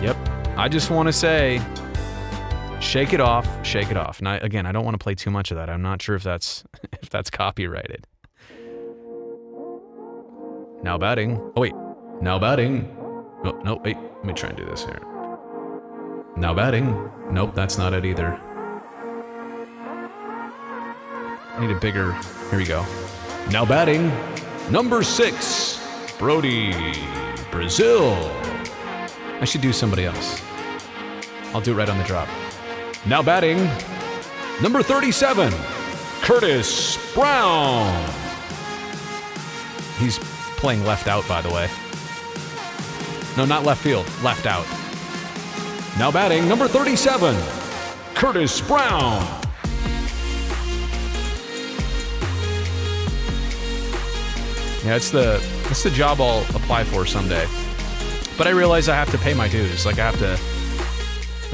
Yep. I just want to say, shake it off. And I don't want to play too much of that. I'm not sure if that's copyrighted. Now batting. Oh, wait. Now batting. Oh, no, wait. Let me try and do this here. Now batting. Nope, that's not it either. I need a bigger. Here we go. Now batting, number 6, Brody, Brazil. I should do somebody else. I'll do it right on the drop. Now batting, number 37, Curtis Brown. He's playing left out, by the way. No, not left field, left out. Now batting, number 37, Curtis Brown. Yeah, it's the job I'll apply for someday. But I realize I have to pay my dues. Like, I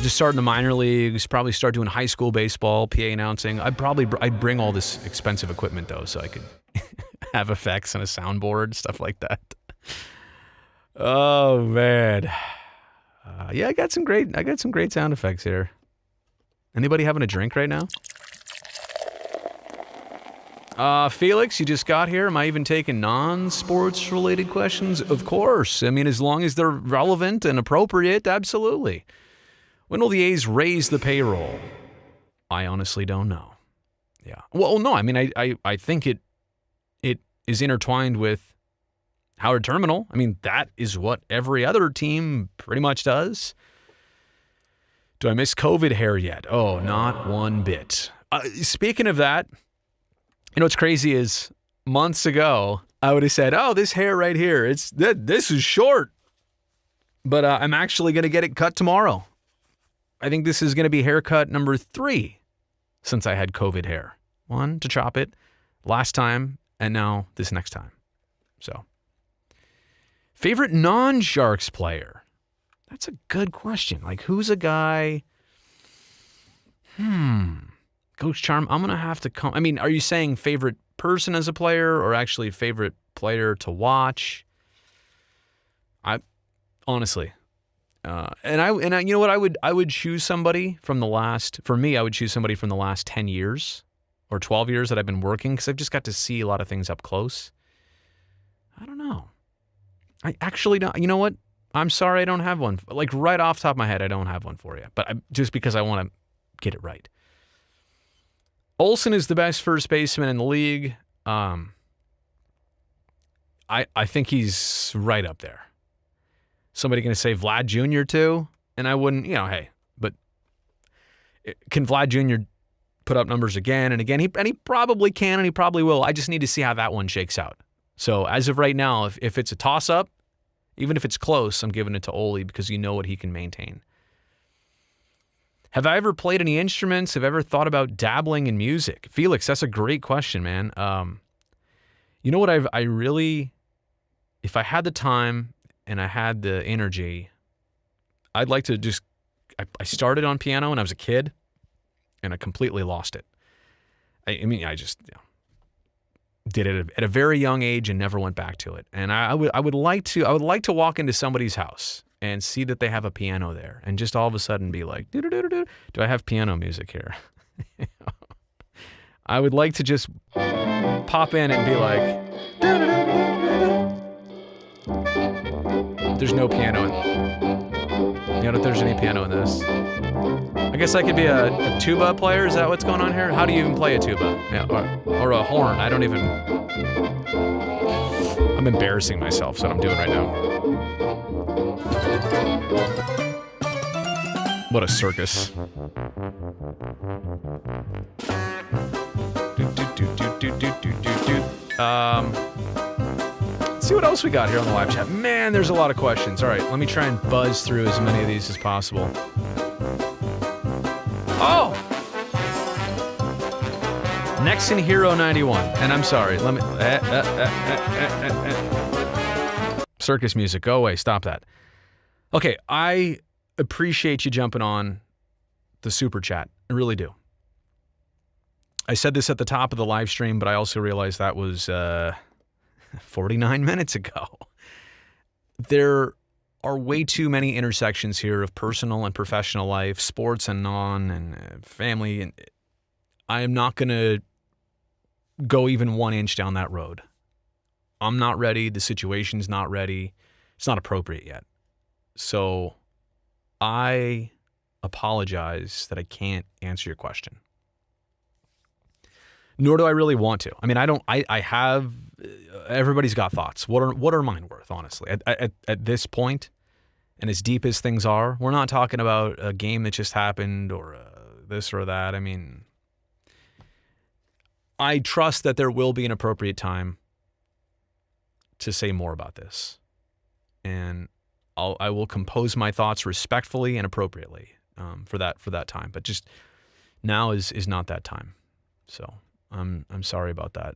just start in the minor leagues, probably start doing high school baseball, PA announcing. I'd bring all this expensive equipment, though, so I could have effects and a soundboard, stuff like that. Oh, man. Yeah, I got some great sound effects here. Anybody having a drink right now? Felix, you just got here. Am I even taking non-sports related questions? Of course. I mean, as long as they're relevant and appropriate, absolutely. When will the A's raise the payroll? I honestly don't know. Yeah. Well, no, I mean, I think it is intertwined with Howard Terminal. I mean, that is what every other team pretty much does. Do I miss COVID hair yet? Oh, not one bit. Speaking of that, you know what's crazy is months ago, I would have said, oh, this hair right here, this is short. But I'm actually going to get it cut tomorrow. I think this is going to be haircut number 3 since I had COVID hair. 1, to chop it, last time, and now this next time. So, favorite non-Sharks player? That's a good question. Like, who's a guy? Coach Charm, I'm going to have to come. I mean, are you saying favorite person as a player or actually favorite player to watch? Honestly. And you know what? I would choose somebody from the last, for me, I would choose somebody from the last 10 years or 12 years that I've been working because I've just got to see a lot of things up close. I don't know. I actually don't. You know what? I'm sorry I don't have one. Like, right off the top of my head, I don't have one for you. But just because I want to get it right. Olsen is the best first baseman in the league. I think he's right up there. Somebody going to say Vlad Jr. too? And I wouldn't, hey, but can Vlad Jr. put up numbers again and again? He probably can and he probably will. I just need to see how that one shakes out. So as of right now, if it's a toss-up, even if it's close, I'm giving it to Ole because you know what he can maintain. Have I ever played any instruments? Have I ever thought about dabbling in music? Felix, that's a great question, man. You know what I really, if I had the time and I had the energy, I'd like to just, I started on piano when I was a kid and I completely lost it. I just did it at a very young age and never went back to it. And I would like to walk into somebody's house and see that they have a piano there and just all of a sudden be like, do I have piano music here? I would like to just pop in and be like, there's no piano in, if there's any piano in this. I guess I could be a tuba player. Is that what's going on here? How do you even play a tuba? Yeah, or a horn. I'm embarrassing myself, so what I'm doing right now. What a circus. Let's see what else we got here on the live chat. Man, there's a lot of questions. All right, let me try and buzz through as many of these as possible. Oh! Next in Hero 91. And I'm sorry, let me... Circus music, go away, stop that. Okay, I appreciate you jumping on the super chat. I really do. I said this at the top of the live stream, but I also realized that was 49 minutes ago. There are way too many intersections here of personal and professional life, sports and non, and family. And I am not going to go even 1 inch down that road. I'm not ready. The situation's not ready. It's not appropriate yet. So I apologize that I can't answer your question. Nor do I really want to. I mean, I have, everybody's got thoughts. What are mine worth, honestly? At this point, and as deep as things are, we're not talking about a game that just happened or this or that. I mean, I trust that there will be an appropriate time to say more about this. And I will compose my thoughts respectfully and appropriately for that time. But just now is not that time. So I'm sorry about that.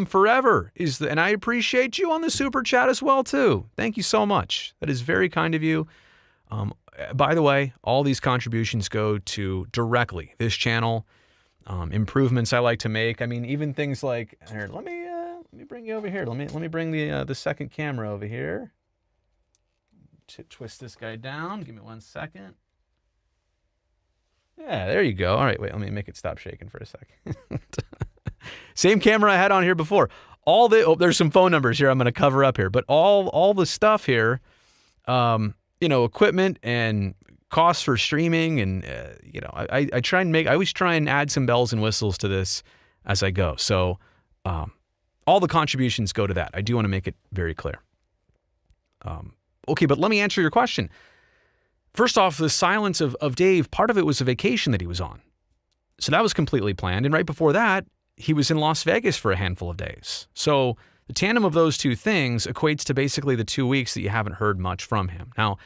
Forever and I appreciate you on the super chat as well too. Thank you so much. That is very kind of you. By the way, all these contributions go to directly this channel. Improvements I like to make. I mean, even things like here. Let me bring you over here. Let me bring the second camera over here. Twist this guy down. Give me 1 second. Yeah, there you go. All right, wait. Let me make it stop shaking for a second. Same camera I had on here before. There's some phone numbers here I'm going to cover up here, but all the stuff here, equipment and costs for streaming, and I always try and add some bells and whistles to this as I go. So all the contributions go to that. I do want to make it very clear. Okay, but let me answer your question. First off, the silence of Dave, part of it was a vacation that he was on. So that was completely planned. And right before that, he was in Las Vegas for a handful of days. So the tandem of those two things equates to basically the 2 weeks that you haven't heard much from him. Now,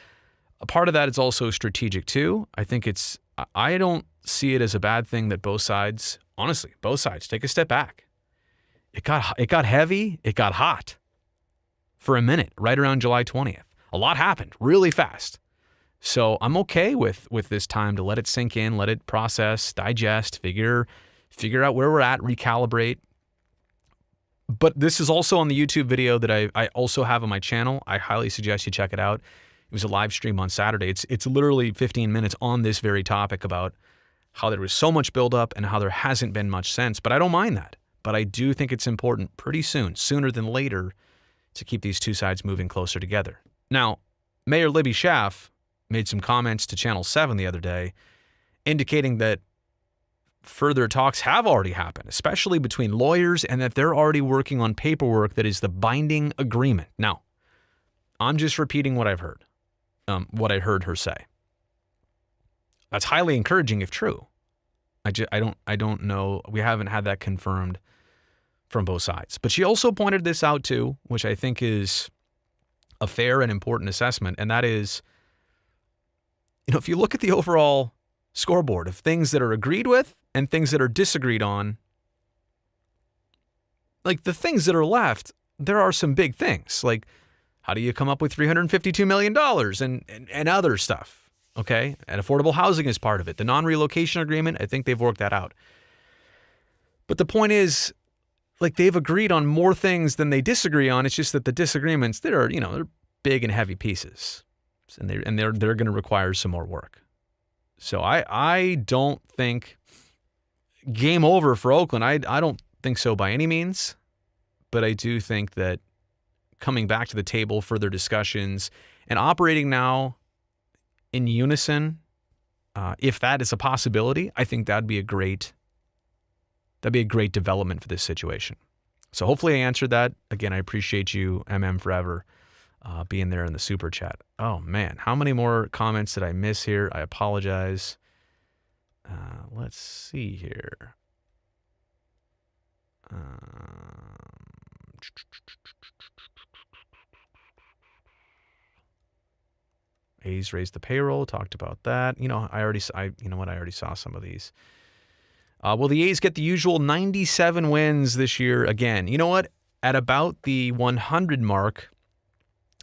a part of that is also strategic too. I don't see it as a bad thing that both sides take a step back. It got heavy. It got hot for a minute, right around July 20th. A lot happened really fast. So I'm okay with this time to let it sink in, let it process, digest, figure out where we're at, recalibrate. But this is also on the YouTube video that I also have on my channel. I highly suggest you check it out. It was a live stream on Saturday. It's literally 15 minutes on this very topic about how there was so much buildup and how there hasn't been much since. But I don't mind that. But I do think it's important pretty soon, sooner than later, to keep these two sides moving closer together. Now, Mayor Libby Schaff made some comments to Channel 7 the other day indicating that further talks have already happened, especially between lawyers, and that they're already working on paperwork that is the binding agreement. Now, I'm just repeating what I've heard, what I heard her say. That's highly encouraging if true. I don't know. We haven't had that confirmed from both sides. But she also pointed this out too, which I think is a fair and important assessment, and that is, if you look at the overall scoreboard of things that are agreed with and things that are disagreed on, like the things that are left, there are some big things. Like, how do you come up with $352 million and other stuff? Okay. And affordable housing is part of it. The non-relocation agreement, I think they've worked that out. But the point is, like, they've agreed on more things than they disagree on. It's just that the disagreements, they're big and heavy pieces. And they're going to require some more work. So I don't think game over for Oakland. I don't think so by any means, but I do think that coming back to the table, further discussions, and operating now in unison, if that is a possibility, I think that'd be a great development for this situation. So hopefully I answered that. Again, I appreciate you, forever. Being there in the super chat. Oh man, how many more comments did I miss here? I apologize. Let's see here. A's raised the payroll. Talked about that. I already saw some of these. Will the A's get the usual 97 wins this year again? You know what? At about the 100 mark,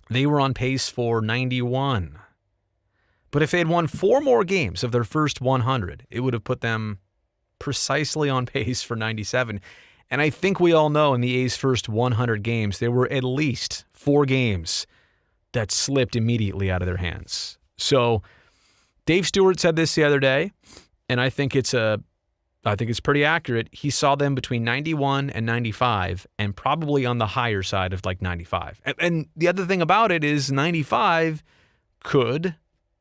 they were on pace for 91. But if they had won 4 more games of their first 100, it would have put them precisely on pace for 97. And I think we all know in the A's first 100 games, there were at least 4 games that slipped immediately out of their hands. So Dave Stewart said this the other day, and I think it's pretty accurate. He saw them between 91 and 95, and probably on the higher side of like 95. And the other thing about it is 95 could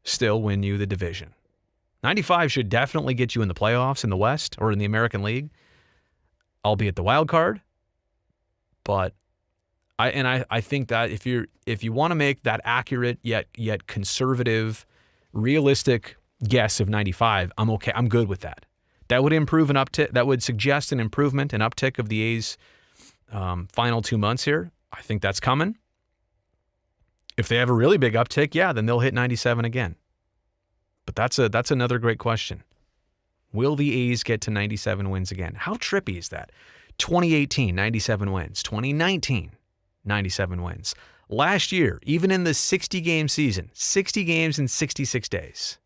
still win you the division. 95 should definitely get you in the playoffs in the West or in the American League, albeit the wild card. But I think that if you want to make that accurate yet conservative, realistic guess of 95, I'm okay. I'm good with that. That would improve an uptick. That would suggest an improvement, an uptick of the A's final 2 months here. I think that's coming. If they have a really big uptick, yeah, then they'll hit 97 again. But that's another great question. Will the A's get to 97 wins again? How trippy is that? 2018, 97 wins. 2019, 97 wins. Last year, even in the 60-game season, 60 games in 66 days,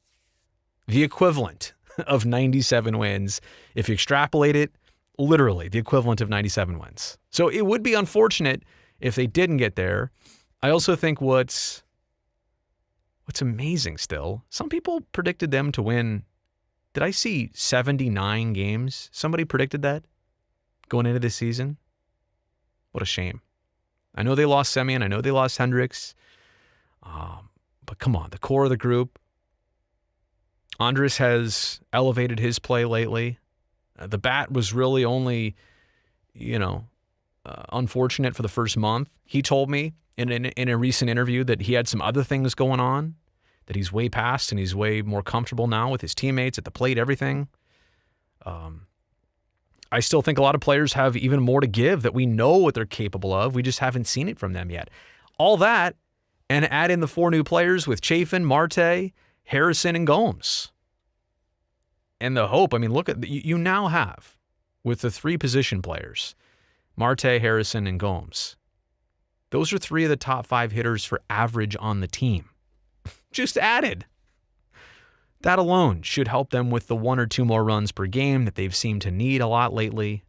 the equivalent of 97 wins. If you extrapolate it, literally the equivalent of 97 wins. So it would be unfortunate if they didn't get there. I also think what's amazing still, some people predicted them to win. Did I see 79 games? Somebody predicted that going into this season? What a shame. I know they lost Semien. I know they lost Hendricks. But come on, the core of the group. Andres has elevated his play lately. The bat was really only, unfortunate for the first month. He told me in a recent interview that he had some other things going on, that he's way past and he's way more comfortable now with his teammates at the plate, everything. I still think a lot of players have even more to give, that we know what they're capable of. We just haven't seen it from them yet. All that, and add in the 4 new players with Chafin, Marte, Harrison, and Gomes. And the hope, look at, you now have, with the 3 position players, Marte, Harrison, and Gomes. Those are 3 of the top 5 hitters for average on the team. Just added. That alone should help them with the 1 or 2 more runs per game that they've seemed to need a lot lately.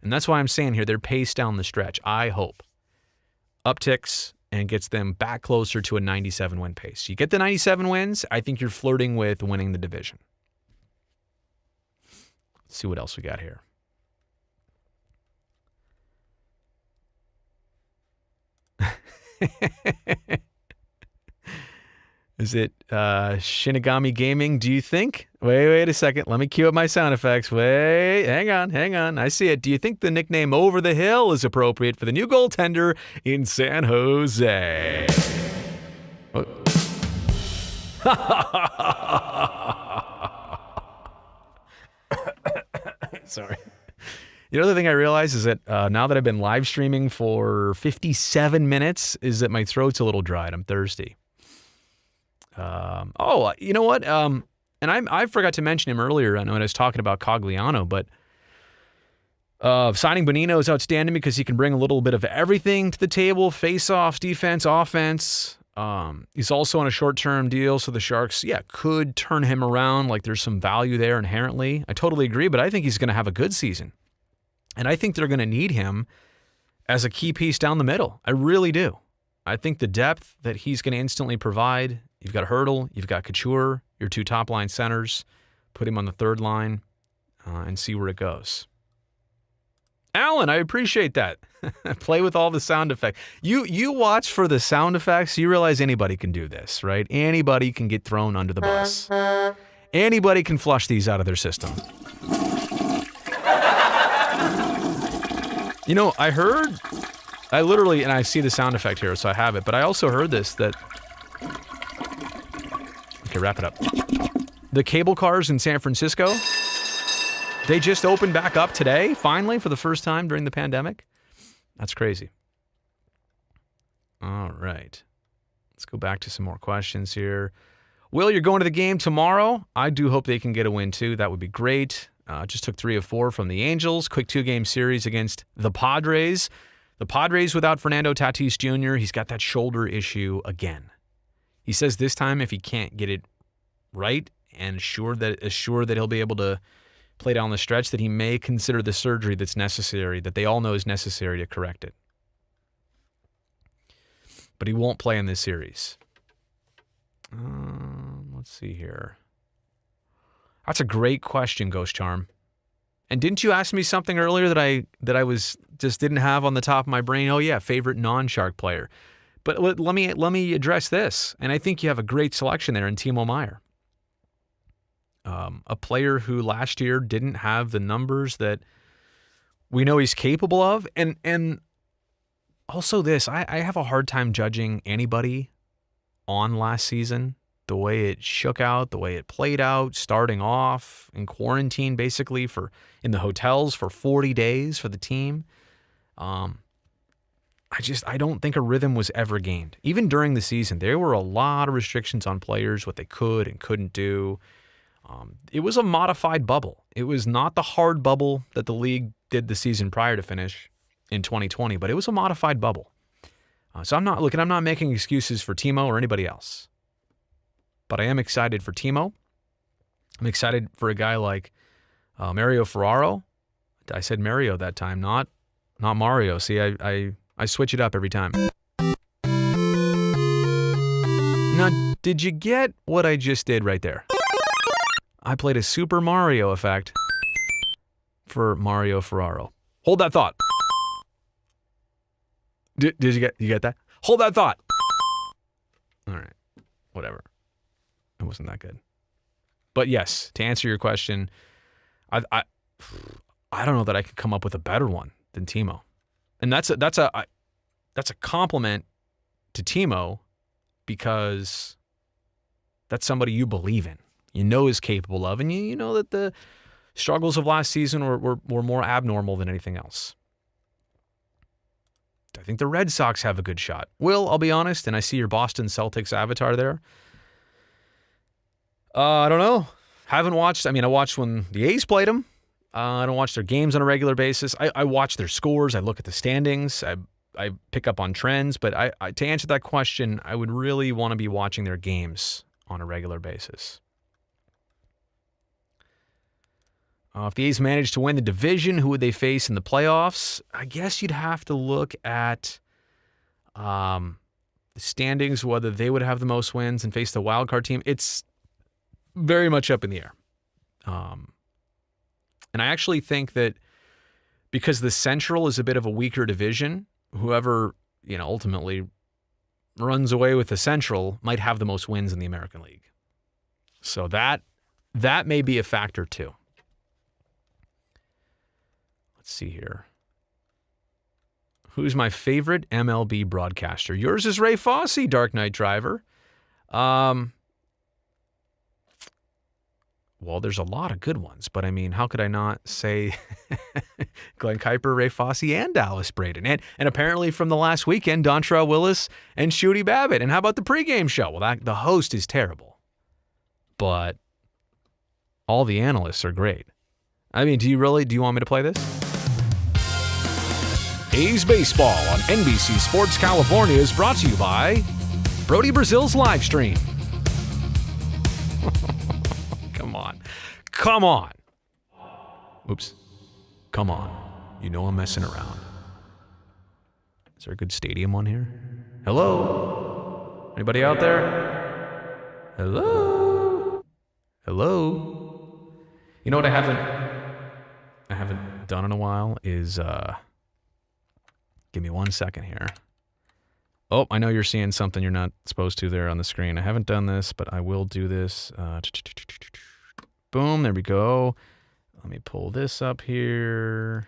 And that's why I'm saying here, their pace down the stretch, I hope, upticks and gets them back closer to a 97 win pace. You get the 97 wins, I think you're flirting with winning the division. Let's see what else we got here. Is it Shinigami Gaming, do you think? Wait a second. Let me cue up my sound effects. Wait, hang on. I see it. Do you think the nickname Over the Hill is appropriate for the new goaltender in San Jose? Oh. Sorry. The other thing I realize is that now that I've been live streaming for 57 minutes, is that my throat's a little dried. I'm thirsty. You know what? And I forgot to mention him earlier. I know when I was talking about Cogliano, but signing Bonino is outstanding because he can bring a little bit of everything to the table: face-offs, defense, offense. He's also on a short-term deal, so the Sharks, could turn him around. Like, there's some value there inherently. I totally agree, but I think he's going to have a good season. And I think they're going to need him as a key piece down the middle. I really do. I think the depth that he's going to instantly provide, you've got Hurdle, you've got Couture, your 2 top-line centers, put him on the 3rd line, and see where it goes. Alan, I appreciate that. Play with all the sound effects. You watch for the sound effects, you realize anybody can do this, right? Anybody can get thrown under the bus. Anybody can flush these out of their system. I literally, and I see the sound effect here, so I have it, but I also heard this, that, okay, wrap it up. The cable cars in San Francisco, they just opened back up today, finally, for the first time during the pandemic. That's crazy. All right. Let's go back to some more questions here. Will, you're going to the game tomorrow? I do hope they can get a win, too. That would be great. Just took 3 of 4 from the Angels. Quick 2-game series against the Padres. The Padres without Fernando Tatis Jr., he's got that shoulder issue again. He says this time, if he can't get it right and assured that he'll be able to play down the stretch, that he may consider the surgery that's necessary, that they all know is necessary to correct it. But he won't play in this series. Let's see here. That's a great question, Ghost Charm. And didn't you ask me something earlier that I was just didn't have on the top of my brain? Oh yeah, favorite non-Shark player. But let me address this. And I think you have a great selection there in Timo Meier. A player who last year didn't have the numbers that we know he's capable of. And also this, I have a hard time judging anybody on last season, the way it shook out, the way it played out, starting off in quarantine basically in the hotels for 40 days for the team. I don't think a rhythm was ever gained. Even during the season, there were a lot of restrictions on players, what they could and couldn't do. It was a modified bubble. It was not the hard bubble that the league did the season prior to finish in 2020, but it was a modified bubble. So I'm not making excuses for Timo or anybody else, but I am excited for Timo. I'm excited for a guy like Mario Ferraro. I said Mario that time, not Mario. See, I switch it up every time. Now, did you get what I just did right there? I played a Super Mario effect for Mario Ferraro. Hold that thought. Did you get that? Hold that thought. All right. Whatever. It wasn't that good. But yes, to answer your question, I don't know that I could come up with a better one than Timo. And that's a compliment to Timo, because that's somebody you believe in, you know is capable of, and you know that the struggles of last season were more abnormal than anything else. I think the Red Sox have a good shot. Will, I'll be honest, and I see your Boston Celtics avatar there. I don't know. Haven't watched. I watched when the A's played them. I don't watch their games on a regular basis. I watch their scores. I look at the standings. I pick up on trends. But to answer that question, I would really want to be watching their games on a regular basis. If the A's managed to win the division, who would they face in the playoffs? I guess you'd have to look at the standings, whether they would have the most wins and face the wild card team. It's very much up in the air. And I actually think that because the Central is a bit of a weaker division, whoever, ultimately runs away with the Central might have the most wins in the American League. So that may be a factor too. Let's see here. Who's my favorite MLB broadcaster? Yours is Ray Fosse, Dark Knight Driver. Well, there's a lot of good ones, but how could I not say Glenn Kuiper, Ray Fosse, and Dallas Braden? And apparently from the last weekend, Dontrell Willis and Shooty Babbitt. And how about the pregame show? Well, the host is terrible, but all the analysts are great. Do you want me to play this? A's Baseball on NBC Sports California is brought to you by Brody Brazil's live stream. Come on. Oops. Come on. You know I'm messing around. Is there a good stadium on here? Hello? Anybody out there? Hello? Hello? You know what I haven't done in a while is give me 1 second here. Oh, I know you're seeing something you're not supposed to there on the screen. I haven't done this, but I will do this. Boom, there we go. Let me pull this up here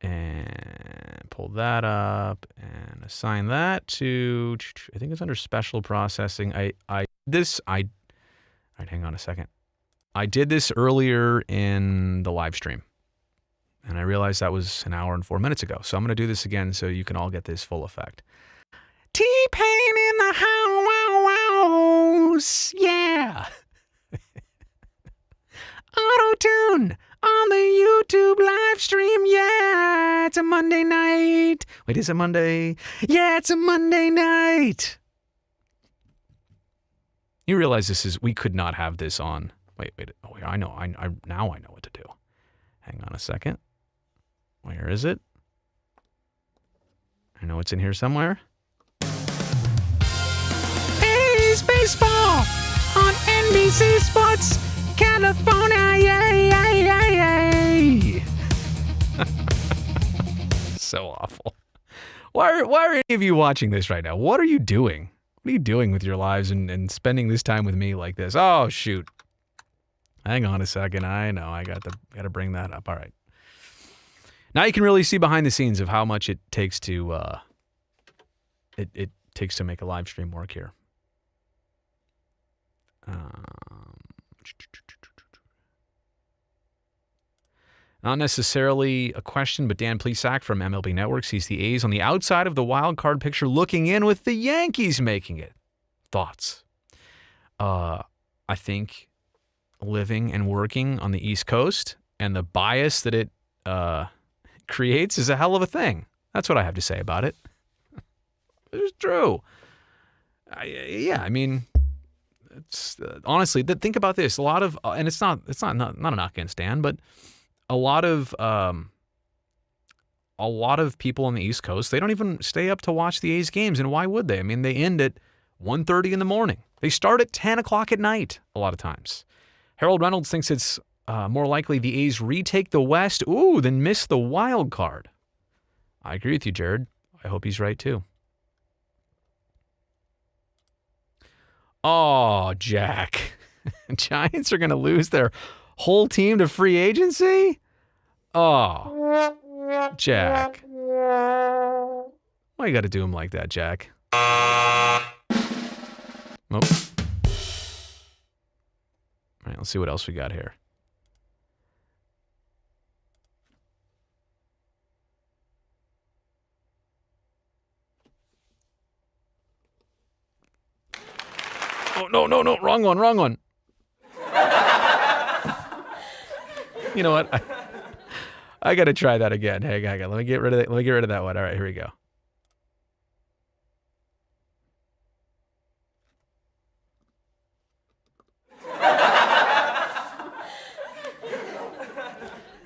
and pull that up and assign that to, I think it's under special processing. All right, hang on a second. I did this earlier in the live stream, and I realized that was an hour and 4 minutes ago. So I'm going to do this again so you can all get this full effect. T-Pain in the house, yeah. Autotune on the YouTube live stream, yeah. It's a Monday night. Wait, is it Monday? Yeah, it's a Monday night. You realize we could not have this on. Wait. Oh, I know. Now I know what to do. Hang on a second. Where is it? I know it's in here somewhere. A's Baseball on NBC Sports California, yay. So awful. Why are any of you watching this right now? What are you doing? What are you doing with your lives and spending this time with me like this? Oh, shoot. Hang on a second. I know. I got to bring that up. All right. Now you can really see behind the scenes of how much it takes to it takes to make a live stream work here. Not necessarily a question, but Dan Plesac from MLB Network sees the A's on the outside of the wild card picture looking in with the Yankees making it. Thoughts? I think living and working on the East Coast and the bias that it creates is a hell of a thing. That's what I have to say about it. It's true. I mean, it's honestly, think about this. A lot of, and it's not a knock against Dan, but a lot of people on the East Coast, they don't even stay up to watch the A's games, and why would they? I mean, they end at 1:30 in the morning. They start at 10 o'clock at night a lot of times. Harold Reynolds thinks it's more likely the A's retake the West, than miss the wild card. I agree with you, Jared. I hope he's right, too. Oh, Jack. Giants are going to lose their whole team to free agency? Oh, Jack. Why you got to do him like that, Jack? Nope. All right, let's see what else we got here. Oh, no, wrong one. You know what? I got to try that again. Hang on. Let me get rid of that one. All right, here we go.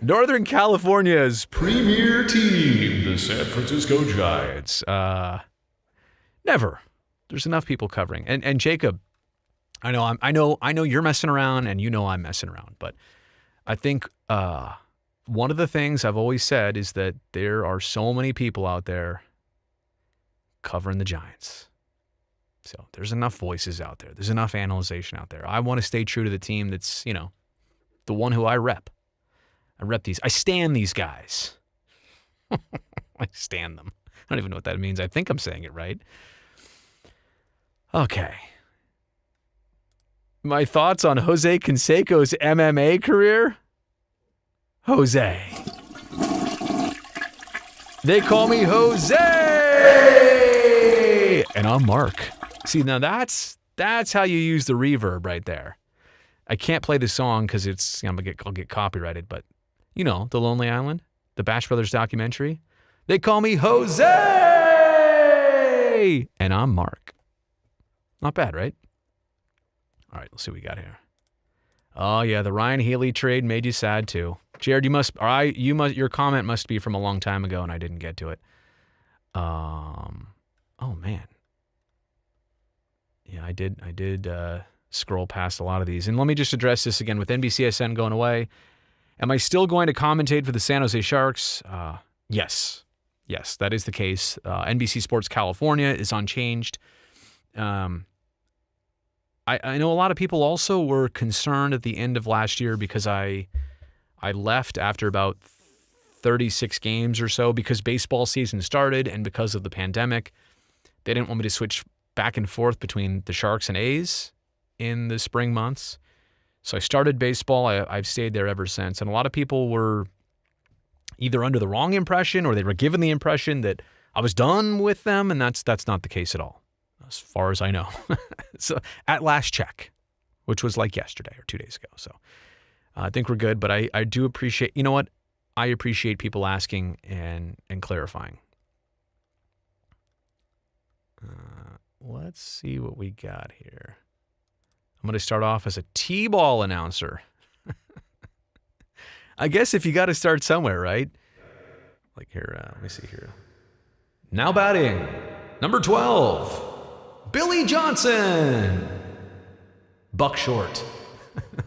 Northern California's premier team, the San Francisco Giants. Never. There's enough people covering. And Jacob, I know you're messing around, and you know I'm messing around, but I think one of the things I've always said is that there are so many people out there covering the Giants. So there's enough voices out there. There's enough analyzation out there. I want to stay true to the team that's, the one who I rep. I rep these. I stand these guys. I stand them. I don't even know what that means. I think I'm saying it right. Okay. My thoughts on Jose Canseco's MMA career? Jose. They call me Jose! And I'm Mark. See, now that's how you use the reverb right there. I can't play the song because I'll get copyrighted, but The Lonely Island, the Bash Brothers documentary. They call me Jose! And I'm Mark. Not bad, right? All right, let's see what we got here. Oh yeah, the Ryan Healy trade made you sad too. Jared, your comment must be from a long time ago and I didn't get to it. Oh man. Yeah, I did scroll past a lot of these. And let me just address this again with NBCSN going away. Am I still going to commentate for the San Jose Sharks? Yes. Yes, that is the case. NBC Sports California is unchanged. I know a lot of people also were concerned at the end of last year because I left after about 36 games or so because baseball season started and because of the pandemic. They didn't want me to switch back and forth between the Sharks and A's in the spring months. So I started baseball. I've stayed there ever since. And a lot of people were either under the wrong impression or they were given the impression that I was done with them, and that's not the case at all, as far as I know. So at last check, which was like yesterday or 2 days ago. So I think we're good, but I do appreciate, you know what? I appreciate people asking and clarifying. Let's see what we got here. I'm going to start off as a T-ball announcer. I guess if you got to start somewhere, right? Like here, let me see here. Now batting, number 12, Billy Johnson. Buck Short.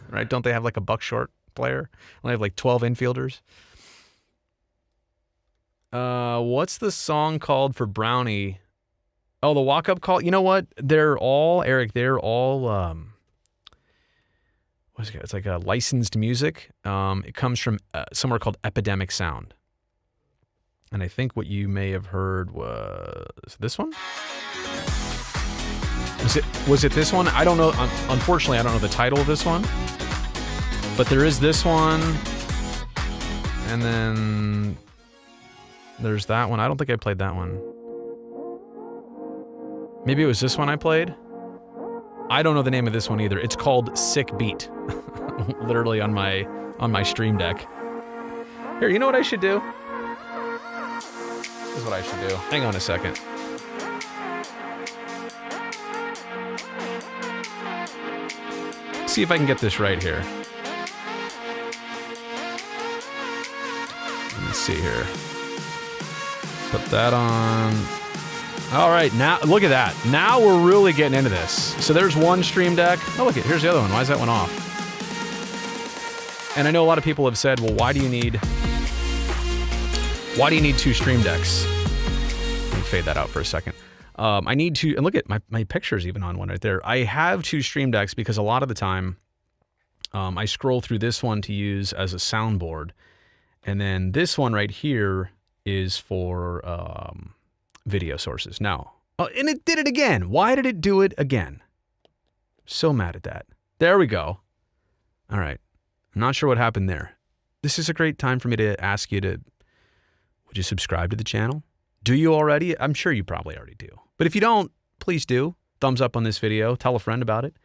Right? Don't they have like a Buck Short player? They have like 12 infielders. What's the song called for Brownie? Oh, the walk-up call. You know what? They're all what's it? It's like a licensed music. It comes from somewhere called Epidemic Sound. And I think what you may have heard was this one. Was it this one? I don't know. Unfortunately, I don't know the title of this one. But there is this one. And then there's that one. I don't think I played that one. Maybe it was this one I played. I don't know the name of this one either. It's called Sick Beat. Literally on my Stream Deck. Here, you know what I should do? This is what I should do. Hang on a second. See if I can get this right here. Let me see here. Put that on. All right, now look at that. Now we're really getting into this. So there's one Stream Deck. Oh, look, here's the other one. Why is that one off? And I know a lot of people have said, well, why do you need two Stream Decks? Let me fade that out for a second. I need to, and look at my picture's even on one right there. I have two Stream Decks because a lot of the time I scroll through this one to use as a soundboard. And then this one right here is for video sources. Now, and it did it again. Why did it do it again? So mad at that. There we go. All right. I'm not sure what happened there. This is a great time for me to ask you to, would you subscribe to the channel? Do you already? I'm sure you probably already do. But if you don't, please do. Thumbs up on this video. Tell a friend about it.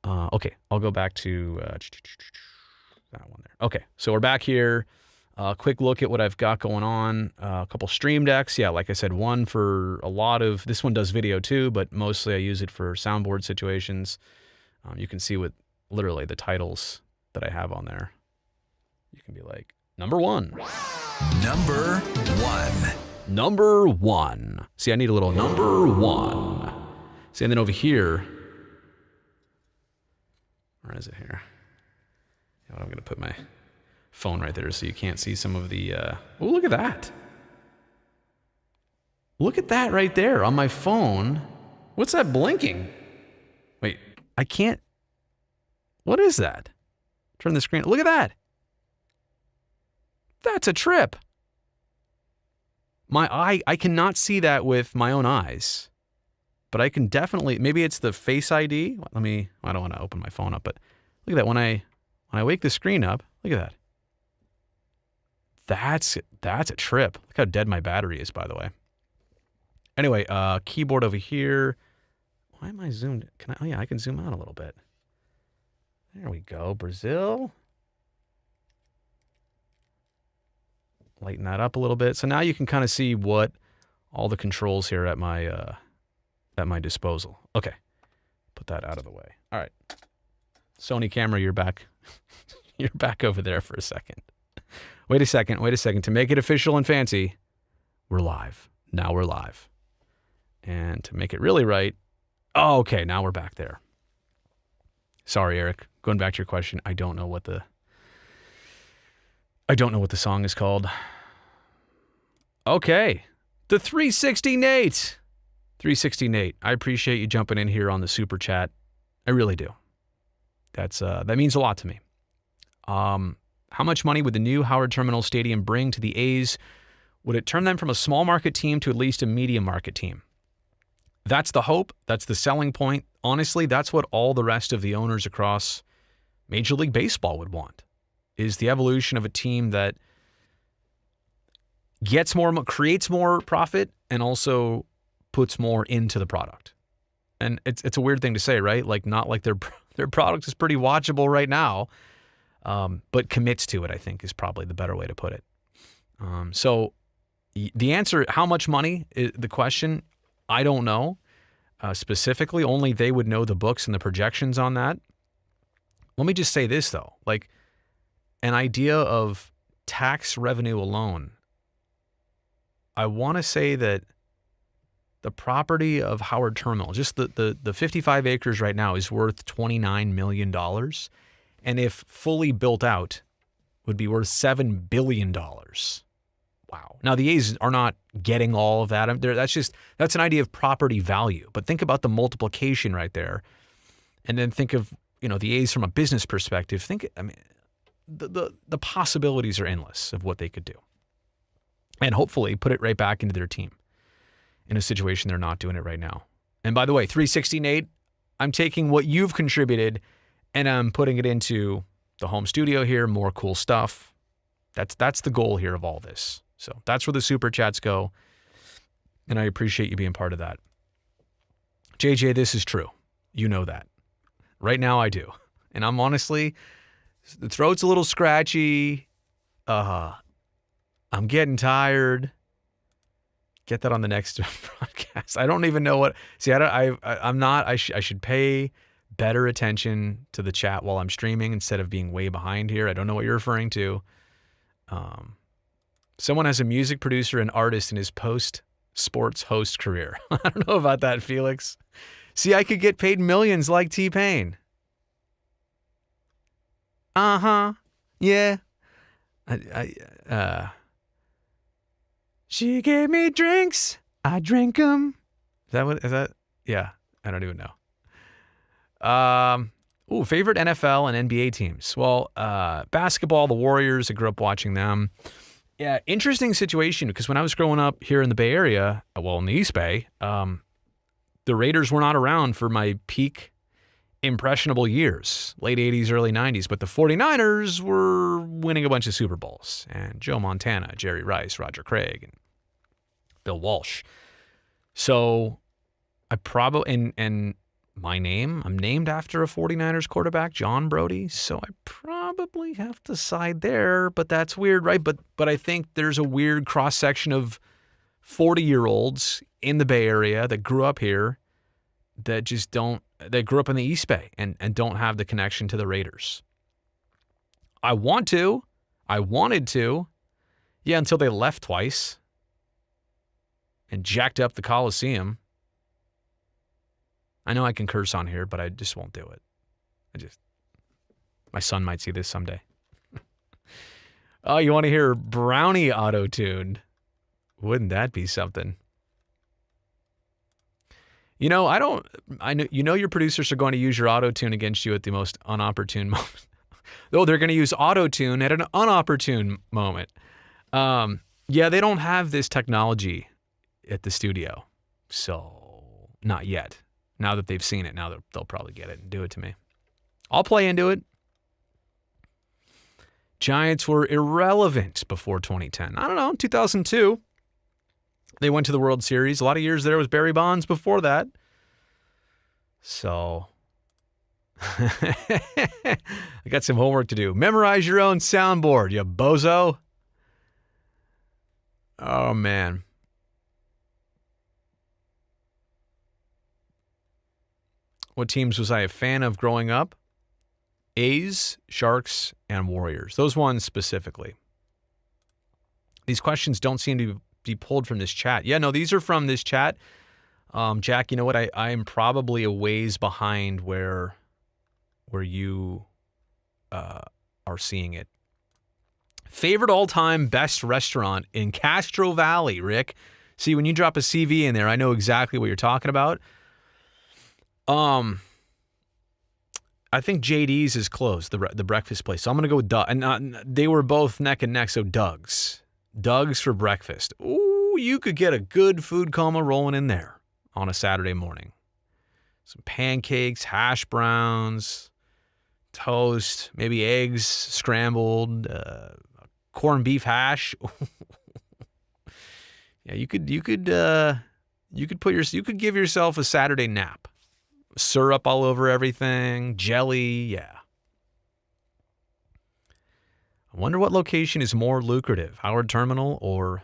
Okay, I'll go back to that one there. Okay, so we're back here. Quick look at what I've got going on. A couple Stream Decks. Yeah, like I said, one for a lot of, this one does video too, but mostly I use it for soundboard situations. You can see with literally the titles that I have on there. You can be like, number one. Number one. Number one. See, I need a little number one. See, and then over here, where is it here? I'm going to put my phone right there so you can't see some of the, oh, look at that. Look at that right there on my phone. What's that blinking? Wait, I can't. What is that? Turn the screen. Look at that. That's a trip. I cannot see that with my own eyes, but I can definitely, maybe it's the Face ID. I don't want to open my phone up, but look at that. When I wake the screen up, look at that. That's a trip. Look how dead my battery is, by the way. Anyway, keyboard over here. Why am I zoomed? Oh yeah, I can zoom out a little bit. There we go. Brazil. Lighten that up a little bit. So now you can kind of see what all the controls here at my disposal. Okay. Put that out of the way. All right. Sony camera, you're back. You're back over there for a second. Wait a second. To make it official and fancy, we're live. Now we're live. And to make it really right, oh, okay, now we're back there. Sorry, Eric. Going back to your question, I don't know what the song is called. Okay. The 360 Nate. 360 Nate. I appreciate you jumping in here on the super chat. I really do. That means a lot to me. How much money would the new Howard Terminal Stadium bring to the A's? Would it turn them from a small market team to at least a medium market team? That's the hope. That's the selling point. Honestly, that's what all the rest of the owners across Major League Baseball would want, is the evolution of a team that gets more, creates more profit, and also puts more into the product. And it's a weird thing to say, right? Like, not like their product is pretty watchable right now, but commits to it, I think, is probably the better way to put it. So the answer, how much money, is the question, I don't know. Specifically, only they would know the books and the projections on that. Let me just say this, though. Like, an idea of tax revenue alone, I want to say that the property of Howard Terminal, just the 55 acres right now, is worth $29 million. And if fully built out, would be worth $7 billion. Wow. Now, the A's are not getting all of that. That's an idea of property value. But think about the multiplication right there. And then think of the A's from a business perspective, the possibilities are endless of what they could do. And hopefully put it right back into their team in a situation they're not doing it right now. And by the way, 360 Nate, I'm taking what you've contributed and I'm putting it into the home studio here, more cool stuff. That's the goal here of all this. So that's where the super chats go. And I appreciate you being part of that. JJ, this is true. You know that. Right now I do. And I'm honestly, the throat's a little scratchy. I'm getting tired. Get that on the next broadcast. I don't even know what. See, I'm not. I should pay better attention to the chat while I'm streaming instead of being way behind here. I don't know what you're referring to. Someone has a music producer and artist in his post-sports host career. I don't know about that, Felix. See, I could get paid millions like T-Pain. Yeah. She gave me drinks. I drink them. Is that? Yeah. I don't even know. Favorite NFL and NBA teams. Well, basketball, the Warriors. I grew up watching them. Yeah, interesting situation because when I was growing up here in the Bay Area, in the East Bay, the Raiders were not around for my peak impressionable years, late 80s, early 90s, but the 49ers were winning a bunch of Super Bowls, and Joe Montana, Jerry Rice, Roger Craig, and Bill Walsh. So I probably, and my name, I'm named after a 49ers quarterback, John Brody, so I probably have to side there, but that's weird, right? But I think there's a weird cross-section of 40-year-olds in the Bay Area that grew up here that just that grew up in the East Bay and don't have the connection to the Raiders. I wanted to, until they left twice and jacked up the Coliseum. I know I can curse on here, but I just won't do it. My son might see this someday. Oh, you want to hear Brownie auto-tuned? Wouldn't that be something? I know your producers are going to use your auto-tune against you at the most unopportune moment. Though they're going to use auto-tune at an unopportune moment. They don't have this technology at the studio. So, not yet. Now that they've seen it, now they'll probably get it and do it to me. I'll play into it. Giants were irrelevant before 2010. I don't know, 2002. They went to the World Series. A lot of years there was Barry Bonds before that. So, I got some homework to do. Memorize your own soundboard, you bozo. Oh, man. What teams was I a fan of growing up? A's, Sharks, and Warriors. Those ones specifically. These questions don't seem to be pulled from this chat. Yeah, no, these are from this chat. Jack, you know what? I am probably a ways behind where you are seeing it. Favorite all-time best restaurant in Castro Valley, Rick. See, when you drop a CV in there, I know exactly what you're talking about. I think JD's is closed, the breakfast place. So I'm going to go with Doug. And they were both neck and neck, so Doug's. Doug's for breakfast. Ooh, you could get a good food coma rolling in there on a Saturday morning. Some pancakes, hash browns, toast, maybe eggs scrambled, corned beef hash. Yeah, you could give yourself a Saturday nap. Syrup all over everything, jelly, yeah. I wonder what location is more lucrative, Howard Terminal or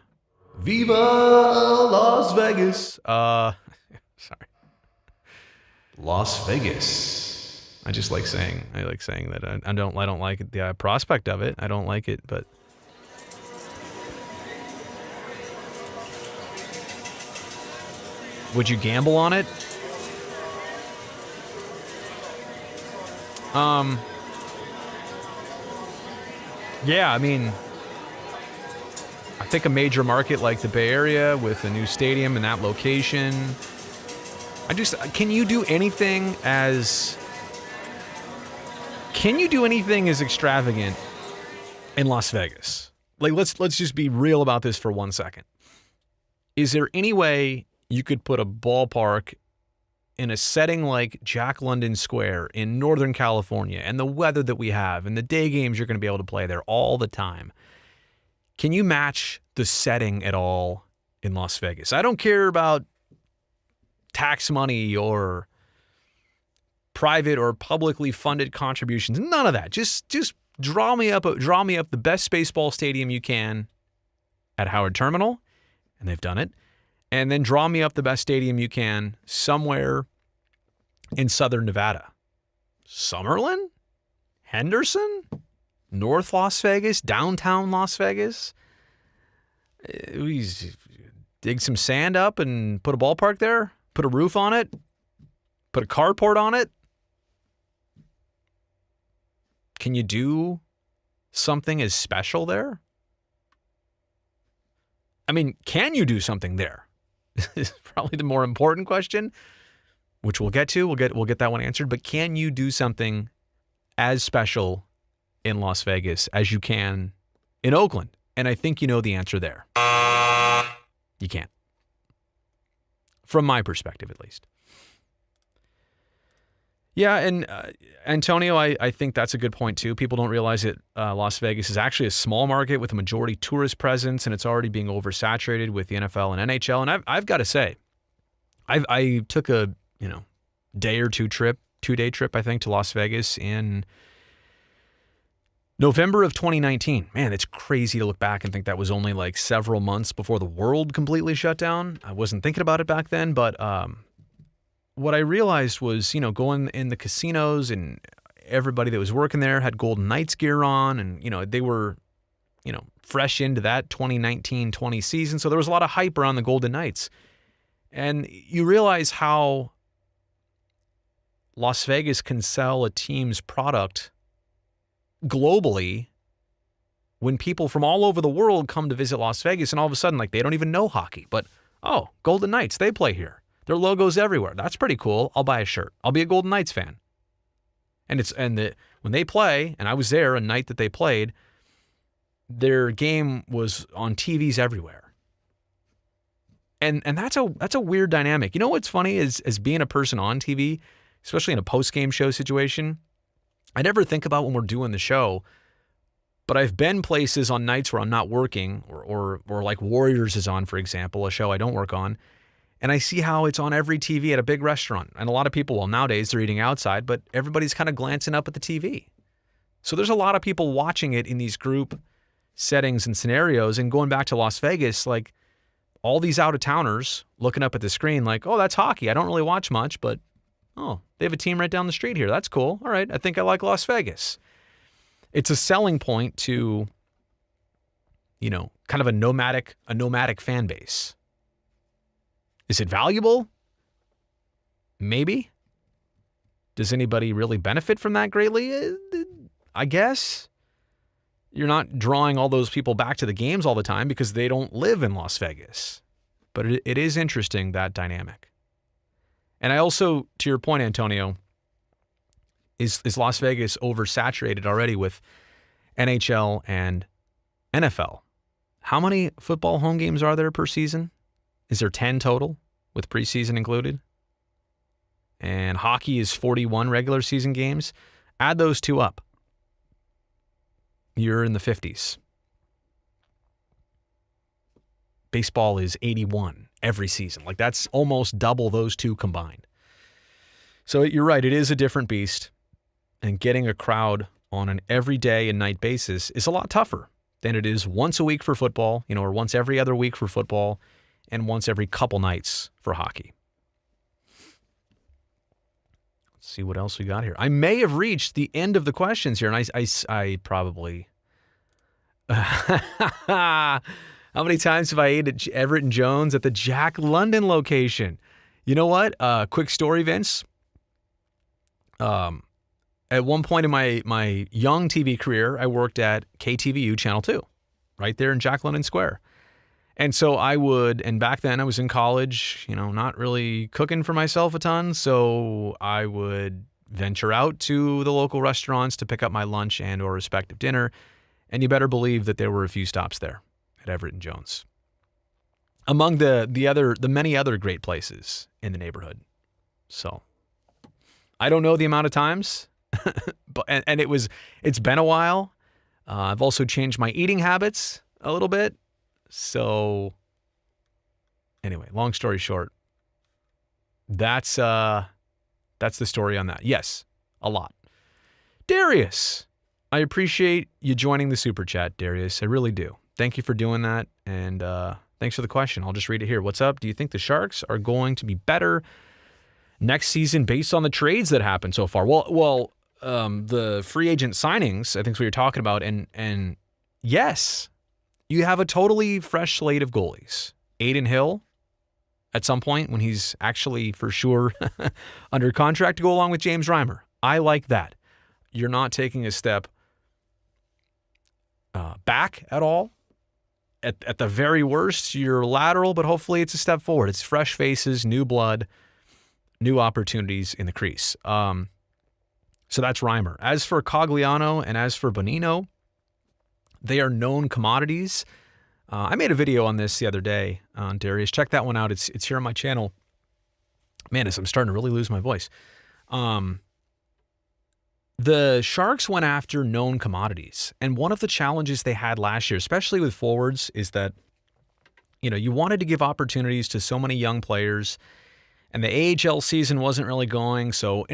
Viva Las Vegas? Sorry. Las Vegas. I like saying that. I don't like the prospect of it. I don't like it, but would you gamble on it? Yeah, I mean, I think a major market like the Bay Area with a new stadium in that location. Can you do anything as Can you do anything as extravagant in Las Vegas? Like, let's just be real about this for 1 second. Is there any way you could put a ballpark in a setting like Jack London Square in Northern California and the weather that we have and the day games you're going to be able to play there all the time? Can you match the setting at all in Las Vegas? I don't care about tax money or private or publicly funded contributions. None of that. Just draw me up the best baseball stadium you can at Howard Terminal, and they've done it. And then draw me up the best stadium you can somewhere in Southern Nevada. Summerlin? Henderson? North Las Vegas? Downtown Las Vegas? We dig some sand up and put a ballpark there? Put a roof on it? Put a carport on it? Can you do something as special there? I mean, can you do something there? Is probably the more important question, which we'll get to. We'll get that one answered. But can you do something as special in Las Vegas as you can in Oakland? And I think you know the answer there. You can't. From my perspective, at least. Yeah, and Antonio, I think that's a good point too. People don't realize that Las Vegas is actually a small market with a majority tourist presence, and it's already being oversaturated with the NFL and NHL. And I've got to say, I took a day or two trip, 2-day trip, I think, to Las Vegas in November of 2019. Man, it's crazy to look back and think that was only like several months before the world completely shut down. I wasn't thinking about it back then, but what I realized was, going in the casinos and everybody that was working there had Golden Knights gear on, and, they were, fresh into that 2019-20 season. So there was a lot of hype around the Golden Knights. And you realize how Las Vegas can sell a team's product globally when people from all over the world come to visit Las Vegas, and all of a sudden, like, they don't even know hockey, but, oh, Golden Knights, they play here. Their logo's everywhere. That's pretty cool. I'll buy a shirt. I'll be a Golden Knights fan. And when they play, and I was there a night that they played, their game was on TVs everywhere. And that's a weird dynamic. You know what's funny is, as being a person on TV, especially in a post-game show situation, I never think about when we're doing the show, but I've been places on nights where I'm not working, or like Warriors is on, for example, a show I don't work on. And I see how it's on every TV at a big restaurant. And a lot of people, well, nowadays they're eating outside, but everybody's kind of glancing up at the TV. So there's a lot of people watching it in these group settings and scenarios. And going back to Las Vegas, like, all these out-of-towners looking up at the screen like, oh, that's hockey. I don't really watch much, but, oh, they have a team right down the street here. That's cool. All right, I think I like Las Vegas. It's a selling point to, kind of a nomadic fan base. Is it valuable? Maybe. Does anybody really benefit from that greatly? I guess. You're not drawing all those people back to the games all the time because they don't live in Las Vegas. But it is interesting, that dynamic. And I also, to your point, Antonio, is Las Vegas oversaturated already with NHL and NFL? How many football home games are there per season? Is there 10 total with preseason included? And hockey is 41 regular season games. Add those two up. You're in the 50s. Baseball is 81 every season. Like, that's almost double those two combined. So you're right, it is a different beast. And getting a crowd on an everyday and night basis is a lot tougher than it is once a week for football, or once every other week for football, and once every couple nights for hockey. Let's see what else we got here. I may have reached the end of the questions here, and I probably... How many times have I ate at Everett and Jones at the Jack London location? You know what? Quick story, Vince. At one point in my young TV career, I worked at KTVU Channel 2, right there in Jack London Square. And so and back then I was in college, not really cooking for myself a ton. So I would venture out to the local restaurants to pick up my lunch and or respective dinner, and you better believe that there were a few stops there at Everett and Jones. Among the many other great places in the neighborhood. So I don't know the amount of times, but and it's been a while. I've also changed my eating habits a little bit. So anyway, long story short, that's the story on that. Yes, a lot. Darius, I appreciate you joining the super chat, Darius. I really do. Thank you for doing that, and thanks for the question. I'll just read it here. What's up? Do you think the Sharks are going to be better next season based on the trades that happened so far? Well, the free agent signings, I think is what you're talking about, and yes, you have a totally fresh slate of goalies. Aidan Hill, at some point when he's actually for sure under contract to go along with James Reimer. I like that. You're not taking a step back at all. At the very worst, you're lateral, but hopefully it's a step forward. It's fresh faces, new blood, new opportunities in the crease. So that's Reimer. As for Cogliano and as for Bonino, they are known commodities. I made a video on this the other day on Darius. Check that one out. It's here on my channel. Man, I'm starting to really lose my voice. The Sharks went after known commodities. And one of the challenges they had last year, especially with forwards, is that, you wanted to give opportunities to so many young players, and the AHL season wasn't really going. So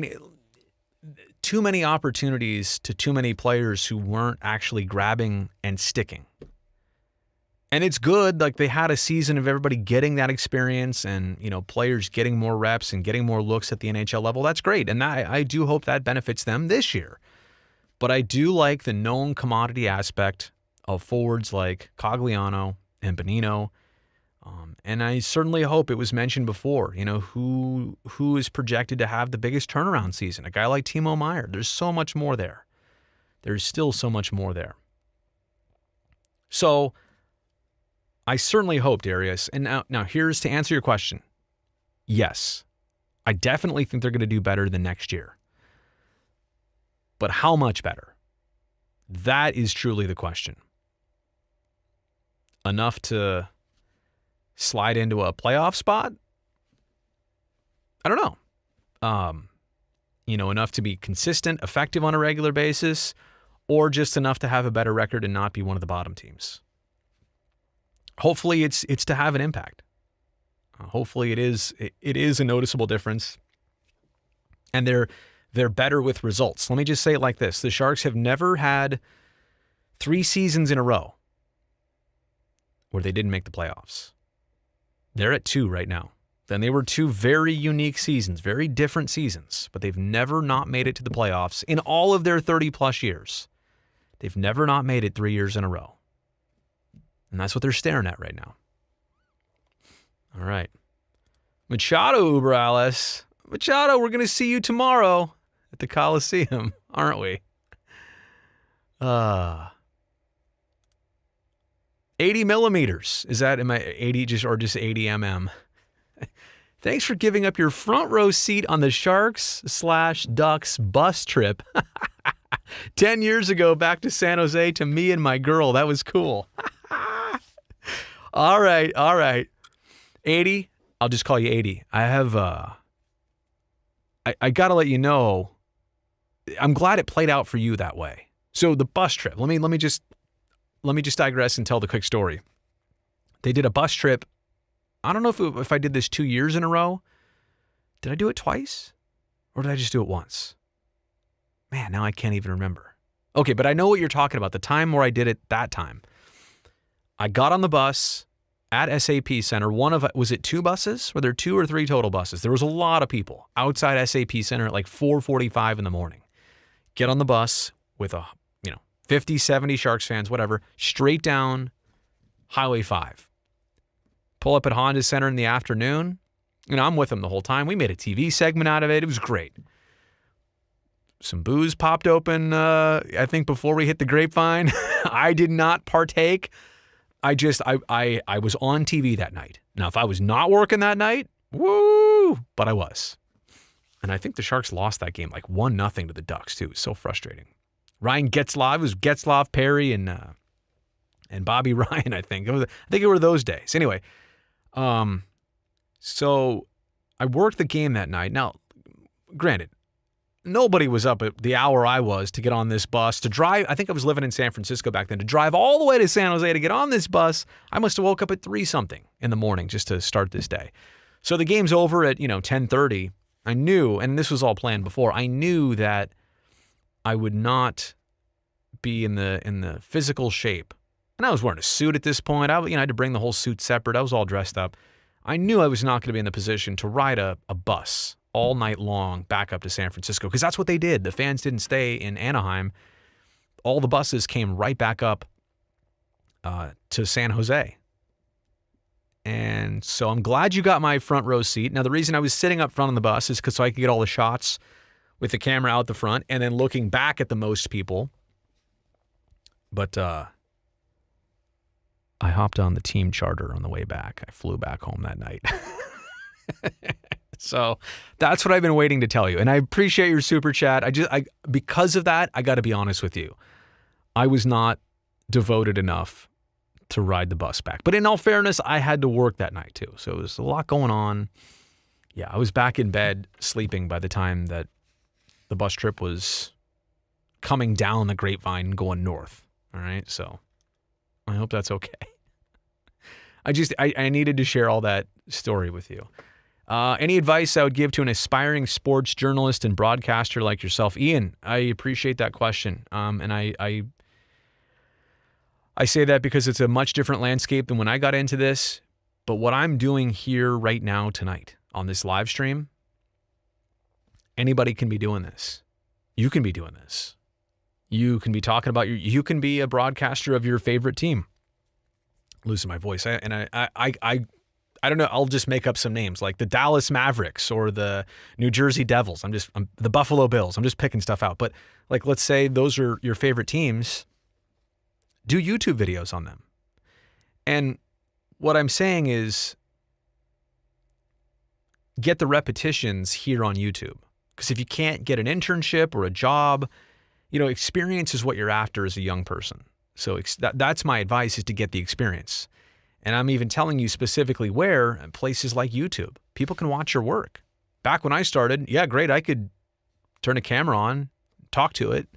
too many opportunities to too many players who weren't actually grabbing and sticking. And it's good, like they had a season of everybody getting that experience and, players getting more reps and getting more looks at the NHL level. That's great. And I do hope that benefits them this year. But I do like the known commodity aspect of forwards like Cogliano and Bonino. And I certainly hope it was mentioned before, who is projected to have the biggest turnaround season. A guy like Timo Meier. There's so much more there. There's still so much more there. So I certainly hope, Darius, and now here's to answer your question. Yes, I definitely think they're going to do better than next year. But how much better? That is truly the question. Enough to slide into a playoff spot? I don't know. Enough to be consistent, effective on a regular basis, or just enough to have a better record and not be one of the bottom teams. Hopefully it's to have an impact. Hopefully it is a noticeable difference. And they're better with results. Let me just say it like this. The Sharks have never had 3 seasons in a row where they didn't make the playoffs. They're at 2 right now. Then they were 2 very unique seasons, very different seasons, but they've never not made it to the playoffs in all of their 30-plus years. They've never not made it 3 years in a row. And that's what they're staring at right now. All right. Machado Uberales. Machado, we're going to see you tomorrow at the Coliseum, aren't we? 80 millimeters. Am I 80 just 80 mm? Thanks for giving up your front row seat on the Sharks/Ducks bus trip 10 years ago back to San Jose to me and my girl. That was cool. All right. 80, I'll just call you 80. I have, I got to let you know, I'm glad it played out for you that way. So the bus trip, let me just digress and tell the quick story. They did a bus trip. I don't know if I did this 2 years in a row. Did I do it twice? Or did I just do it once? Man, now I can't even remember. Okay, but I know what you're talking about. The time where I did it that time. I got on the bus at SAP Center. Was it 2 buses? Were there 2 or 3 total buses? There was a lot of people outside SAP Center at like 4:45 in the morning. Get on the bus with 50, 70 Sharks fans, whatever, straight down Highway 5. Pull up at Honda Center in the afternoon. I'm with them the whole time. We made a TV segment out of it. It was great. Some booze popped open, I think, before we hit the grapevine. I did not partake. I was on TV that night. Now, if I was not working that night, woo, but I was. And I think the Sharks lost that game like 1-0 to the Ducks, too. It was so frustrating. Ryan Getzlaff, it was Getzlaff, Perry, and Bobby Ryan, I think. I think it were those days. Anyway, so I worked the game that night. Now, granted, nobody was up at the hour I was to get on this bus to drive. I think I was living in San Francisco back then. To drive all the way to San Jose to get on this bus, I must have woke up at 3-something in the morning just to start this day. So the game's over at 10:30. I knew, and this was all planned before, I knew that I would not be in the physical shape. And I was wearing a suit at this point. I had to bring the whole suit separate. I was all dressed up. I knew I was not going to be in the position to ride a bus all night long back up to San Francisco, because that's what they did. The fans didn't stay in Anaheim. All the buses came right back up to San Jose. And so I'm glad you got my front row seat. Now, the reason I was sitting up front on the bus is because so I could get all the shots with the camera out the front and then looking back at the most people. But I hopped on the team charter on the way back. I flew back home that night. So that's what I've been waiting to tell you. And I appreciate your super chat. Because of that, I got to be honest with you. I was not devoted enough to ride the bus back. But in all fairness, I had to work that night too. So it was a lot going on. Yeah, I was back in bed sleeping by the time that the bus trip was coming down the Grapevine and going north. All right, so I hope that's okay. I needed to share all that story with you. Any advice I would give to an aspiring sports journalist and broadcaster like yourself? Ian, I appreciate that question. And I say that because it's a much different landscape than when I got into this. But what I'm doing here right now tonight on this live stream, anybody can be doing this. You can be doing this. You can be talking about you can be a broadcaster of your favorite team. Losing my voice. I don't know. I'll just make up some names like the Dallas Mavericks or the New Jersey Devils. I'm the Buffalo Bills. I'm just picking stuff out. But like, let's say those are your favorite teams. Do YouTube videos on them. And what I'm saying is get the repetitions here on YouTube. Because if you can't get an internship or a job, experience is what you're after as a young person. So that's my advice, is to get the experience. And I'm even telling you specifically where, places like YouTube. People can watch your work. Back when I started, yeah, great, I could turn a camera on, talk to it,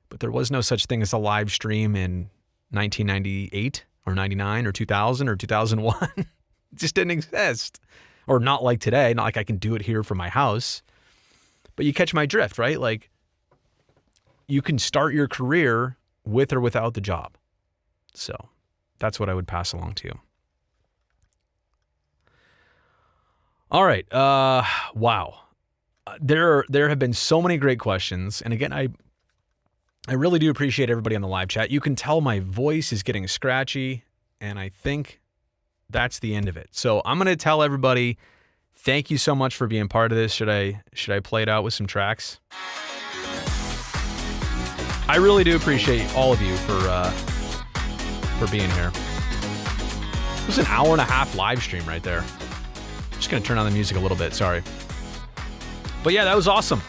but there was no such thing as a live stream in 1998 or 99 or 2000 or 2001. It just didn't exist. Or not like today, not like I can do it here from my house. But you catch my drift, right? Like, you can start your career with or without the job. So that's what I would pass along to you. All right. Wow. There have been so many great questions. And again, I really do appreciate everybody on the live chat. You can tell my voice is getting scratchy, and I think that's the end of it. So I'm going to tell everybody, thank you so much for being part of this. Should I play it out with some tracks? I really do appreciate all of you for being here. It was an hour and a half live stream right there. Just going to turn on the music a little bit, sorry. But yeah, that was awesome.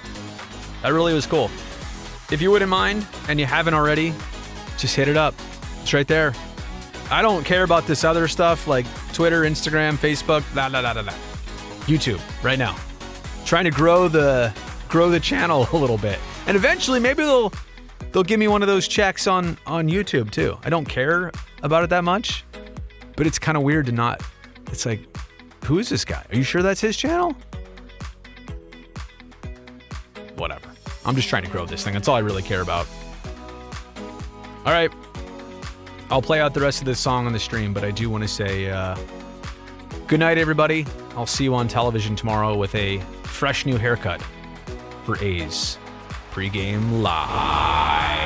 That really was cool. If you wouldn't mind, and you haven't already, just hit it up. It's right there. I don't care about this other stuff like Twitter, Instagram, Facebook, blah, blah, blah, blah, blah. YouTube, right now. Trying to grow the channel a little bit. And eventually, maybe they'll give me one of those checks on YouTube too. I don't care about it that much, but it's kind of weird to not. It's like, who is this guy? Are you sure that's his channel? Whatever. I'm just trying to grow this thing. That's all I really care about. All right. I'll play out the rest of this song on the stream, but I do want to say good night, everybody. I'll see you on television tomorrow with a fresh new haircut for A's Pre-Game Live.